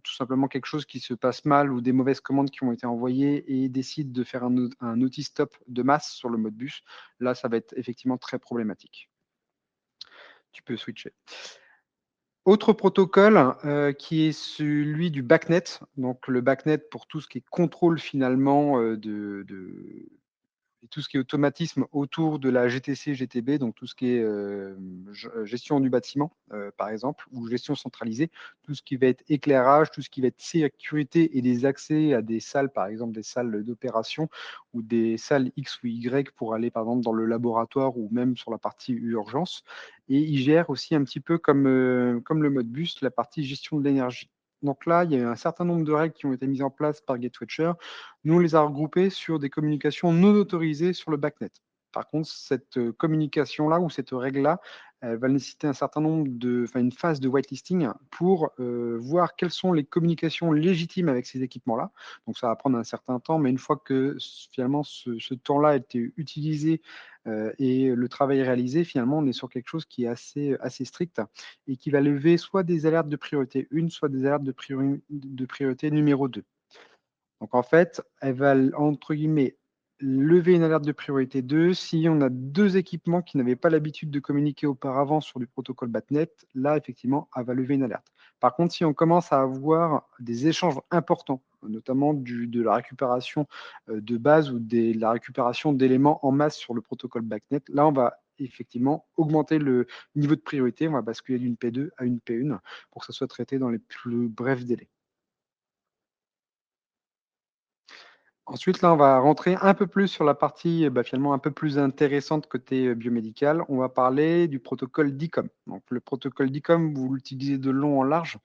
tout simplement quelque chose qui se passe mal ou des mauvaises commandes qui ont été envoyées et décide de faire un Autistop de masse sur le mode bus, là, ça va être effectivement très problématique. Tu peux switcher. Autre protocole qui est celui du BACnet. Donc le BACnet pour tout ce qui est contrôle finalement et tout ce qui est automatisme autour de la GTC, GTB, donc tout ce qui est gestion du bâtiment, par exemple, ou gestion centralisée, tout ce qui va être éclairage, tout ce qui va être sécurité et des accès à des salles, par exemple des salles d'opération ou des salles X ou Y pour aller, par exemple, dans le laboratoire ou même sur la partie urgence. Et il gère aussi un petit peu comme le mode bus, la partie gestion de l'énergie. Donc là, il y a eu un certain nombre de règles qui ont été mises en place par GetWatcher. Nous, on les a regroupées sur des communications non autorisées sur le BACnet. Par contre, cette communication-là ou cette règle-là, elle va nécessiter un certain nombre une phase de whitelisting pour voir quelles sont les communications légitimes avec ces équipements-là. Donc, ça va prendre un certain temps, mais une fois que finalement ce temps-là a été utilisé et le travail est réalisé, finalement, on est sur quelque chose qui est assez strict et qui va lever soit des alertes de priorité 1, soit des alertes de priorité numéro 2. Donc en fait, elle va, entre guillemets, lever une alerte de priorité 2 si on a 2 équipements qui n'avaient pas l'habitude de communiquer auparavant sur du protocole BATnet. Là, effectivement, elle va lever une alerte. Par contre, si on commence à avoir des échanges importants, notamment de la récupération de base ou de la récupération d'éléments en masse sur le protocole BATnet, là, on va effectivement augmenter le niveau de priorité. On va basculer d'une P2 à une P1 pour que ça soit traité dans les plus brefs délais. Ensuite, là, on va rentrer un peu plus sur la partie finalement un peu plus intéressante côté biomédical. On va parler du protocole DICOM. Donc, le protocole DICOM, vous l'utilisez de long en large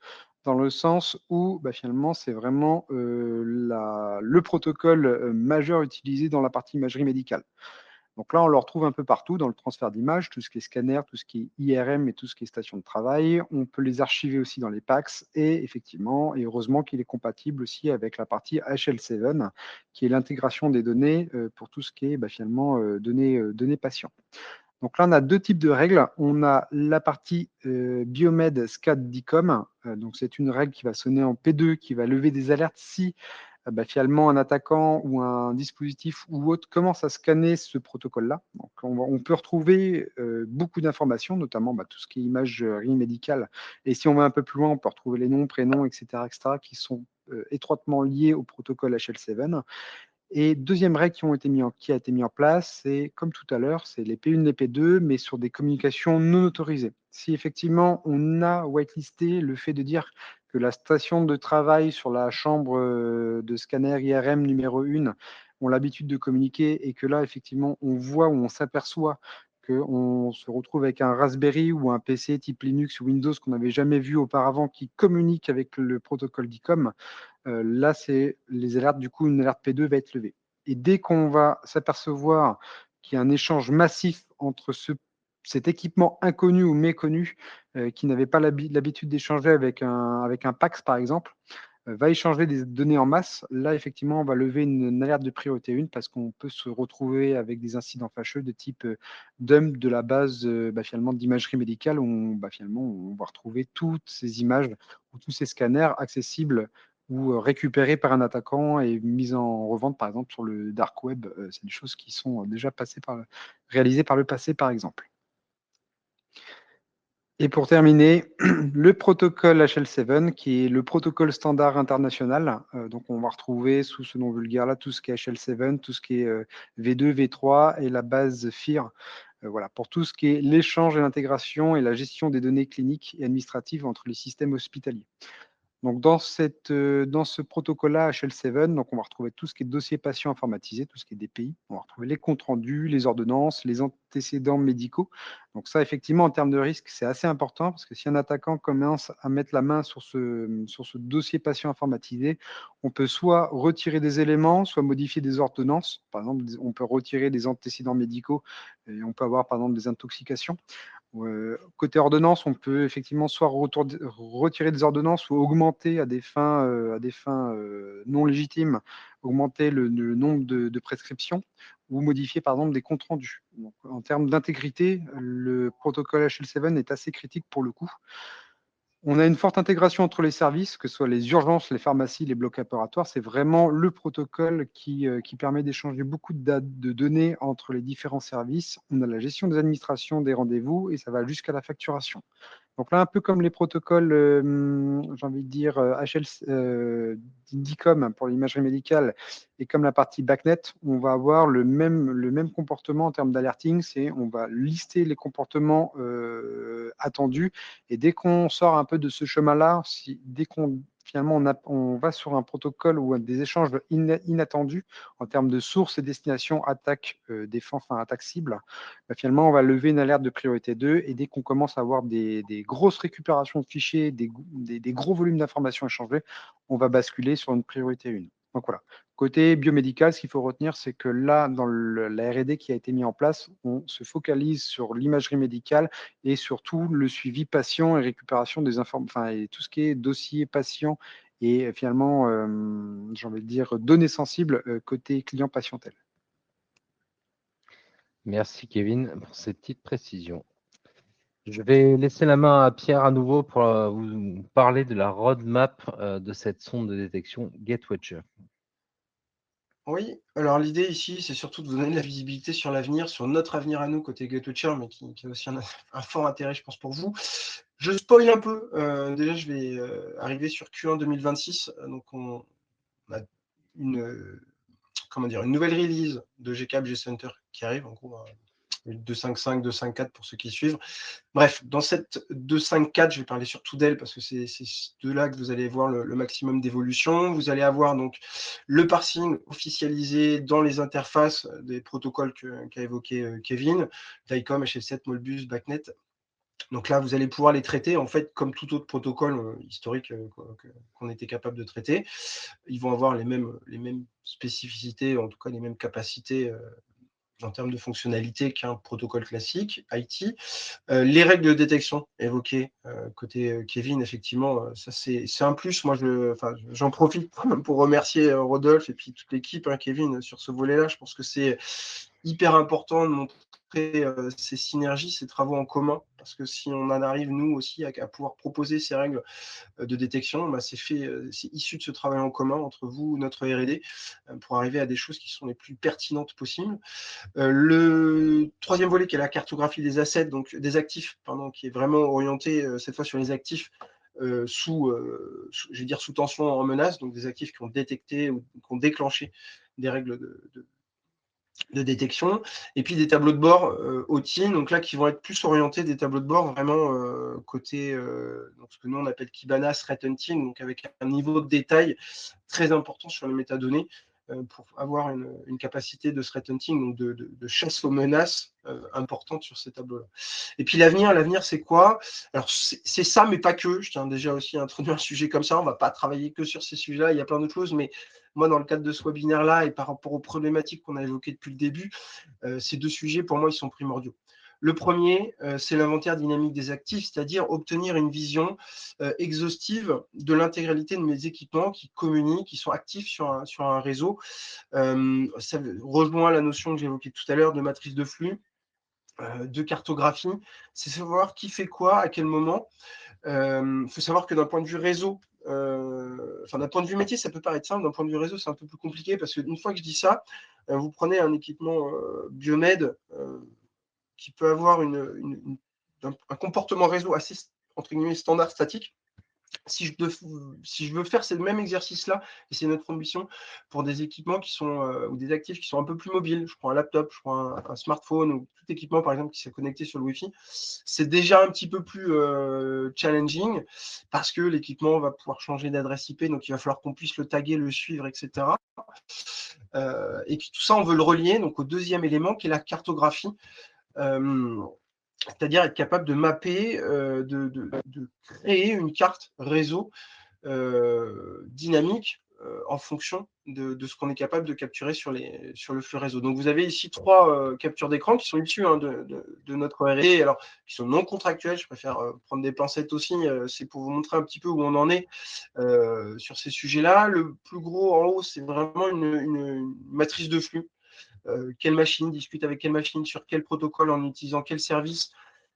dans le sens où finalement, c'est vraiment le protocole majeur utilisé dans la partie imagerie médicale. Donc là, on le retrouve un peu partout dans le transfert d'images, tout ce qui est scanner, tout ce qui est IRM et tout ce qui est station de travail. On peut les archiver aussi dans les PACS et effectivement, et heureusement qu'il est compatible aussi avec la partie HL7, qui est l'intégration des données pour tout ce qui est finalement données patients. Donc là, on a 2 types de règles. On a la partie Biomed SCAD DICOM. Donc c'est une règle qui va sonner en P2, qui va lever des alertes si finalement un attaquant ou un dispositif ou autre commence à scanner ce protocole-là. Donc on peut retrouver beaucoup d'informations, notamment tout ce qui est imagerie médicale. Et si on va un peu plus loin, on peut retrouver les noms, prénoms, etc., qui sont étroitement liés au protocole HL7. Et deuxième règle qui a été mis en place, c'est comme tout à l'heure, c'est les P1, les P2, mais sur des communications non autorisées. Si effectivement on a whitelisté le fait de dire que la station de travail sur la chambre de scanner IRM numéro 1 ont l'habitude de communiquer et que là effectivement on voit ou on s'aperçoit qu'on se retrouve avec un Raspberry ou un PC type Linux ou Windows qu'on n'avait jamais vu auparavant qui communique avec le protocole DICOM, là, c'est les alertes, du coup, une alerte P2 va être levée. Et dès qu'on va s'apercevoir qu'il y a un échange massif entre cet équipement inconnu ou méconnu qui n'avait pas l'habitude d'échanger avec un PACS, par exemple, va échanger des données en masse, là, effectivement, on va lever une alerte de priorité 1 parce qu'on peut se retrouver avec des incidents fâcheux de type dump de la base finalement d'imagerie médicale où finalement, on va retrouver toutes ces images ou tous ces scanners accessibles ou récupérés par un attaquant et mis en revente, par exemple, sur le dark web. C'est des choses qui sont déjà réalisées par le passé, par exemple. Et pour terminer, le protocole HL7, qui est le protocole standard international. Donc, on va retrouver sous ce nom vulgaire-là tout ce qui est HL7, tout ce qui est V2, V3 et la base FIR. Voilà, pour tout ce qui est l'échange et l'intégration et la gestion des données cliniques et administratives entre les systèmes hospitaliers. Donc, dans ce protocole-là, HL7, donc on va retrouver tout ce qui est dossier patient informatisé, tout ce qui est DPI. On va retrouver les comptes rendus, les ordonnances, les antécédents médicaux. Donc ça, effectivement, en termes de risque, c'est assez important parce que si un attaquant commence à mettre la main sur ce dossier patient informatisé, on peut soit retirer des éléments, soit modifier des ordonnances. Par exemple, on peut retirer des antécédents médicaux et on peut avoir, par exemple, des intoxications. Côté ordonnance, on peut effectivement soit retirer des ordonnances ou augmenter à des fins non légitimes, augmenter le nombre de prescriptions ou modifier par exemple des comptes rendus. Donc, en termes d'intégrité, le protocole HL7 est assez critique pour le coup. On a une forte intégration entre les services, que ce soit les urgences, les pharmacies, les blocs opératoires. C'est vraiment le protocole qui permet d'échanger beaucoup de données entre les différents services. On a la gestion des administrations des rendez-vous et ça va jusqu'à la facturation. Donc là, un peu comme les protocoles, j'ai envie de dire, DICOM pour l'imagerie médicale et comme la partie BACnet, on va avoir le même comportement en termes d'alerting, c'est on va lister les comportements attendus et dès qu'on sort un peu de ce chemin-là, dès qu'on finalement on va sur un protocole ou des échanges inattendus en termes de source et destination attaque défense, enfin attaque cible, finalement on va lever une alerte de priorité 2 et dès qu'on commence à avoir des grosses récupérations de fichiers, des gros volumes d'informations échangées, on va basculer sur une priorité 1. Donc voilà. Côté biomédical, ce qu'il faut retenir, c'est que là, dans la R&D qui a été mis en place, on se focalise sur l'imagerie médicale et surtout le suivi patient et récupération des informations, et tout ce qui est dossier patient et finalement, j'ai envie de dire, données sensibles côté client-patientèle. Merci Kevin pour ces petites précisions. Je vais laisser la main à Pierre à nouveau pour vous parler de la roadmap de cette sonde de détection GetWatcher. Oui, alors l'idée ici, c'est surtout de vous donner de la visibilité sur l'avenir, sur notre avenir à nous, côté Gatewatcher, mais qui a aussi un fort intérêt, je pense, pour vous. Je spoil un peu. Déjà, je vais arriver sur Q1 2026. Donc, on a une, une nouvelle release de GCAP G-Center qui arrive, en gros, 2.5.5, 2.5.4 pour ceux qui suivent. Bref, dans cette 2.5.4, je vais parler surtout d'elle parce que c'est de là que vous allez voir le maximum d'évolution. Vous allez avoir donc le parsing officialisé dans les interfaces des protocoles qu'a évoqué Kevin, DICOM, HL7, Modbus, BACnet. Donc là, vous allez pouvoir les traiter en fait comme tout autre protocole historique qu'on était capable de traiter. Ils vont avoir les mêmes spécificités, en tout cas les mêmes capacités en termes de fonctionnalité qu'un protocole classique IT. Les règles de détection évoquées côté Kevin, effectivement, ça c'est un plus. Moi, j'en profite pour remercier Rodolphe et puis toute l'équipe, Kevin, sur ce volet-là. Je pense que c'est hyper important de montrer ces synergies, ces travaux en commun, parce que si on en arrive, nous aussi, à pouvoir proposer ces règles de détection, c'est issu de ce travail en commun entre vous, notre R&D, pour arriver à des choses qui sont les plus pertinentes possibles. Le troisième volet, qui est la cartographie des assets, donc des actifs, qui est vraiment orienté cette fois sur les actifs sous tension en menace, donc des actifs qui ont détecté ou qui ont déclenché des règles de détection, et puis des tableaux de bord OT, donc là qui vont être plus orientés des tableaux de bord vraiment côté ce que nous on appelle Kibana Threat Hunting, donc avec un niveau de détail très important sur les métadonnées pour avoir une capacité de threat hunting, donc de chasse aux menaces importante sur ces tableaux-là. Et puis l'avenir c'est quoi? Alors c'est ça, mais pas que. Je tiens déjà aussi à introduire un sujet comme ça. On ne va pas travailler que sur ces sujets-là, il y a plein d'autres choses, mais moi, dans le cadre de ce webinaire-là et par rapport aux problématiques qu'on a évoquées depuis le début, ces deux sujets, pour moi, ils sont primordiaux. Le premier, c'est l'inventaire dynamique des actifs, c'est-à-dire obtenir une vision exhaustive de l'intégralité de mes équipements qui communiquent, qui sont actifs sur un réseau. Ça rejoint la notion que j'évoquais tout à l'heure de matrice de flux, de cartographie. C'est savoir qui fait quoi, à quel moment. Il faut savoir que d'un point de vue réseau, d'un point de vue métier, ça peut paraître simple. D'un point de vue réseau, c'est un peu plus compliqué parce qu'une fois que je dis ça, vous prenez un équipement Biomed qui peut avoir un comportement réseau assez entre guillemets standard statique. Si je veux faire ce même exercice-là, et c'est notre ambition pour des équipements qui sont ou des actifs qui sont un peu plus mobiles, je prends un laptop, je prends un smartphone ou tout équipement par exemple qui s'est connecté sur le Wi-Fi, c'est déjà un petit peu plus challenging parce que l'équipement va pouvoir changer d'adresse IP, donc il va falloir qu'on puisse le taguer, le suivre, etc. Et puis tout ça, on veut le relier donc au deuxième élément qui est la cartographie. C'est-à-dire être capable de mapper, de créer une carte réseau dynamique en fonction de ce qu'on est capable de capturer sur le flux réseau. Donc vous avez ici 3 captures d'écran qui sont issues de notre R&D, alors qui sont non contractuelles. Je préfère prendre des pincettes aussi, c'est pour vous montrer un petit peu où on en est sur ces sujets-là. Le plus gros en haut, c'est vraiment une matrice de flux. Quelle machine discute avec quelle machine, sur quel protocole, en utilisant quel service.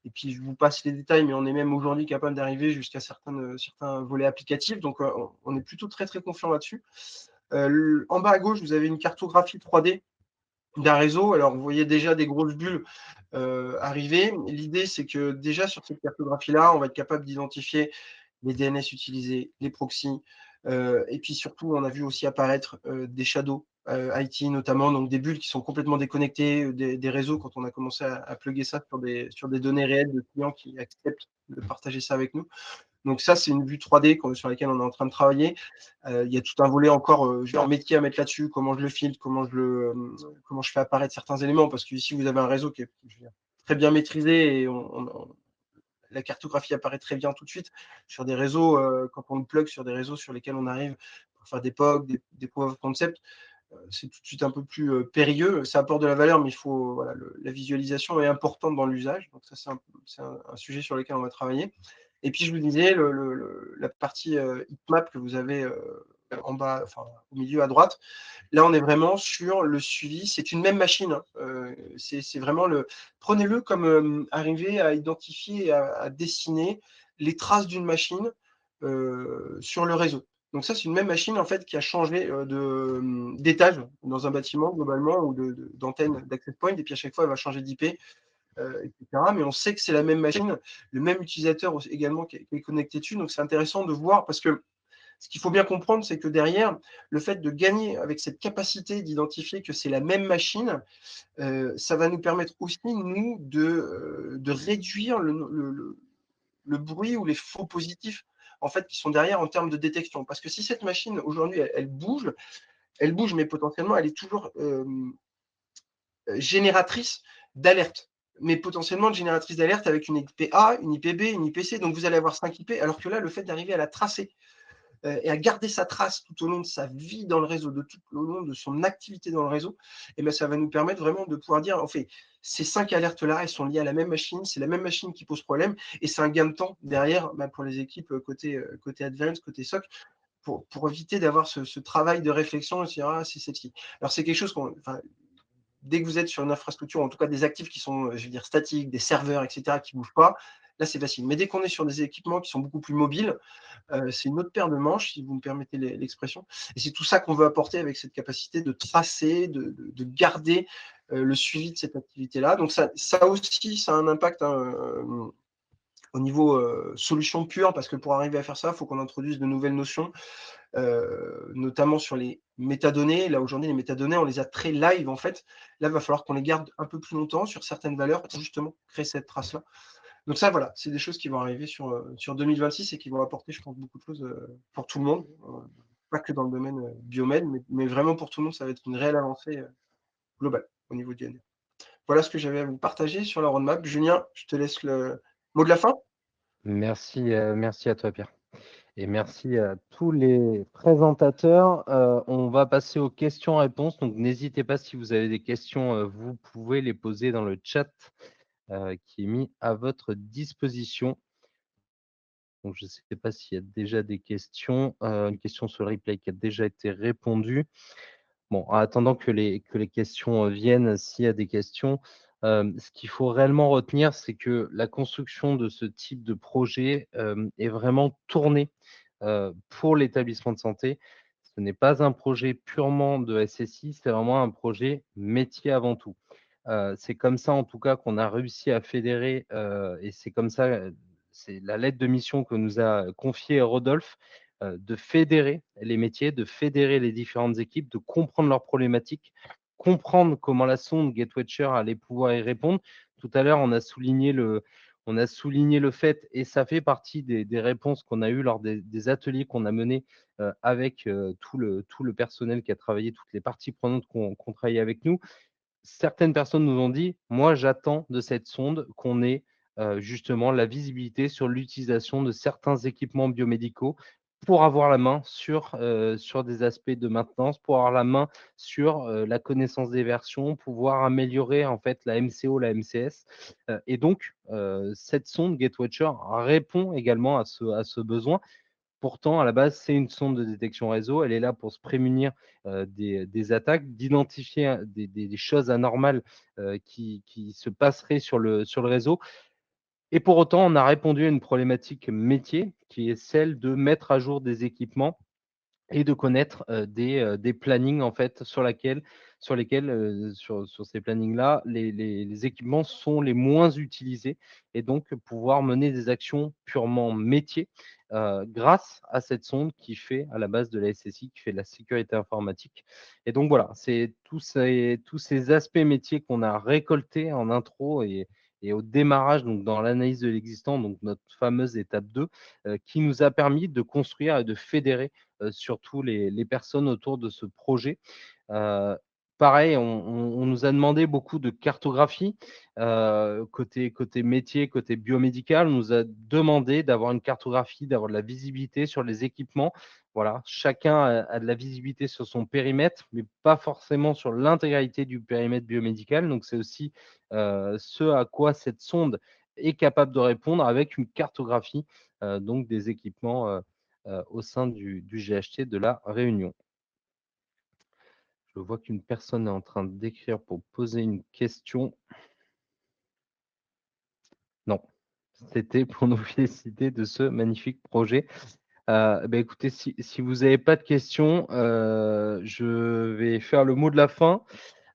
Et puis, je vous passe les détails, mais on est même aujourd'hui capable d'arriver jusqu'à certains volets applicatifs. Donc, on est plutôt très, très confiant là-dessus. En bas à gauche, vous avez une cartographie 3D d'un réseau. Alors, vous voyez déjà des grosses bulles arriver. L'idée, c'est que déjà, sur cette cartographie-là, on va être capable d'identifier les DNS utilisés, les proxys, et puis surtout, on a vu aussi apparaître des shadows IT notamment, donc des bulles qui sont complètement déconnectées des réseaux quand on a commencé à plugger ça sur des données réelles de clients qui acceptent de partager ça avec nous. Donc ça, c'est une vue 3D sur laquelle on est en train de travailler. Il y a tout un volet encore genre métier à mettre là-dessus, comment je le filtre, comment je fais apparaître certains éléments, parce qu'ici, vous avez un réseau qui est très bien maîtrisé et la cartographie apparaît très bien tout de suite sur des réseaux, quand on le plug sur des réseaux sur lesquels on arrive pour faire des POC, des proof of concept, c'est tout de suite un peu plus périlleux. Ça apporte de la valeur, mais la visualisation est importante dans l'usage. Donc ça, c'est un sujet sur lequel on va travailler. Et puis, je vous disais, la partie heatmap que vous avez en bas, au milieu à droite, là, on est vraiment sur le suivi. C'est une même machine. C'est vraiment prenez-le comme arriver à identifier et à dessiner les traces d'une machine sur le réseau. Donc ça, c'est une même machine en fait qui a changé d'étage dans un bâtiment globalement ou d'antenne d'access point, et puis à chaque fois, elle va changer d'IP, etc. Mais on sait que c'est la même machine, le même utilisateur également qui est connecté dessus. Donc c'est intéressant de voir parce que ce qu'il faut bien comprendre, c'est que derrière, le fait de gagner avec cette capacité d'identifier que c'est la même machine, ça va nous permettre aussi, nous, de réduire le bruit ou les faux positifs en fait, qui sont derrière en termes de détection. Parce que si cette machine, aujourd'hui, elle bouge, mais potentiellement, elle est toujours génératrice d'alerte. Mais potentiellement génératrice d'alerte avec une IP A, une IP B, une IP C. Donc, vous allez avoir 5 IP, alors que là, le fait d'arriver à la tracer et à garder sa trace tout au long de sa vie dans le réseau, tout au long de son activité dans le réseau, et bien, ça va nous permettre vraiment de pouvoir dire, en fait, ces 5 alertes-là, elles sont liées à la même machine, c'est la même machine qui pose problème, et c'est un gain de temps derrière pour les équipes côté Advanced, côté SOC, pour éviter d'avoir ce travail de réflexion et se dire, ah, c'est celle-ci. Alors, c'est quelque chose dès que vous êtes sur une infrastructure, en tout cas des actifs qui sont, je veux dire, statiques, des serveurs, etc., qui ne bougent pas, là, c'est facile. Mais dès qu'on est sur des équipements qui sont beaucoup plus mobiles, c'est une autre paire de manches, si vous me permettez l'expression. Et c'est tout ça qu'on veut apporter avec cette capacité de tracer, de garder le suivi de cette activité-là. Donc ça aussi, ça a un impact au niveau solution pure, parce que pour arriver à faire ça, il faut qu'on introduise de nouvelles notions, notamment sur les métadonnées. Là, aujourd'hui, les métadonnées, on les a très live, en fait. Là, il va falloir qu'on les garde un peu plus longtemps sur certaines valeurs pour justement créer cette trace-là. Donc ça, voilà, c'est des choses qui vont arriver sur 2026 et qui vont apporter, je pense, beaucoup de choses pour tout le monde. Pas que dans le domaine biomède, mais vraiment pour tout le monde, ça va être une réelle avancée globale au niveau du NR. Voilà ce que j'avais à vous partager sur la roadmap. Julien, je te laisse le mot de la fin. Merci, merci à toi, Pierre. Et merci à tous les présentateurs. On va passer aux questions-réponses. Donc, n'hésitez pas, si vous avez des questions, vous pouvez les poser dans le chat qui est mis à votre disposition. Donc, je ne sais pas s'il y a déjà des questions. Une question sur le replay qui a déjà été répondue. Bon, en attendant que les questions viennent, s'il y a des questions, ce qu'il faut réellement retenir, c'est que la construction de ce type de projet est vraiment tournée pour l'établissement de santé. Ce n'est pas un projet purement de SSI, c'est vraiment un projet métier avant tout. C'est comme ça, en tout cas, qu'on a réussi à fédérer et c'est comme ça, c'est la lettre de mission que nous a confiée Rodolphe, de fédérer les métiers, de fédérer les différentes équipes, de comprendre leurs problématiques, comprendre comment la sonde GateWatcher allait pouvoir y répondre. Tout à l'heure, on a souligné le fait, et ça fait partie des réponses qu'on a eues lors des ateliers qu'on a menés avec tout le personnel qui a travaillé, toutes les parties prenantes qui ont travaillé avec nous. Certaines personnes nous ont dit: «Moi, j'attends de cette sonde qu'on ait justement la visibilité sur l'utilisation de certains équipements biomédicaux pour avoir la main sur des aspects de maintenance, pour avoir la main sur la connaissance des versions, pouvoir améliorer en fait la MCO, la MCS». Et donc cette sonde GateWatcher répond également à ce besoin. Pourtant, à la base, c'est une sonde de détection réseau. Elle est là pour se prémunir des attaques, d'identifier des choses anormales qui se passeraient sur le réseau. Et pour autant, on a répondu à une problématique métier qui est celle de mettre à jour des équipements et de connaître des plannings en fait sur lesquels, sur ces plannings-là, les équipements sont les moins utilisés, et donc pouvoir mener des actions purement métier, grâce à cette sonde qui fait à la base de la SSI, qui fait de la sécurité informatique. Et donc voilà, c'est tous ces aspects métiers qu'on a récoltés en intro et au démarrage, donc dans l'analyse de l'existant, donc notre fameuse étape 2, qui nous a permis de construire et de fédérer surtout les personnes autour de ce projet. Heu, Pareil, on nous a demandé beaucoup de cartographie, côté métier, côté biomédical. On nous a demandé d'avoir une cartographie, d'avoir de la visibilité sur les équipements. Voilà, chacun a de la visibilité sur son périmètre, mais pas forcément sur l'intégralité du périmètre biomédical. Donc c'est aussi, ce à quoi cette sonde est capable de répondre avec une cartographie, donc des équipements, au sein du GHT de La Réunion. Je vois qu'une personne est en train d'écrire pour poser une question. Non, c'était pour nous féliciter de ce magnifique projet. Écoutez, si vous n'avez pas de questions, je vais faire le mot de la fin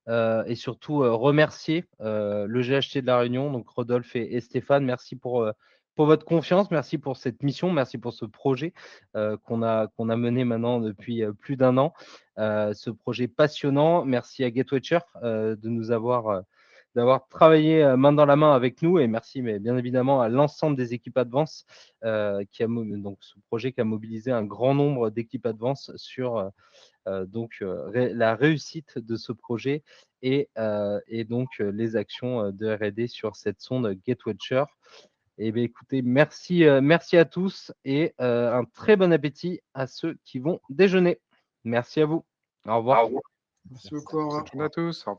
et surtout remercier le GHT de La Réunion, donc Rodolphe et Stéphane. Merci pour votre confiance, merci pour cette mission, merci pour ce projet qu'on a mené maintenant depuis plus d'1 an. Ce projet passionnant. Merci à GetWatcher de nous avoir d'avoir travaillé main dans la main avec nous, et merci mais bien évidemment à l'ensemble des équipes Advance donc ce projet qui a mobilisé un grand nombre d'équipes Advance sur la réussite de ce projet et donc les actions de R&D sur cette sonde GetWatcher. Écoutez, merci à tous et un très bon appétit à ceux qui vont déjeuner. Merci à vous. Au revoir. Merci beaucoup. Au revoir. Bonne journée à tous. Au revoir.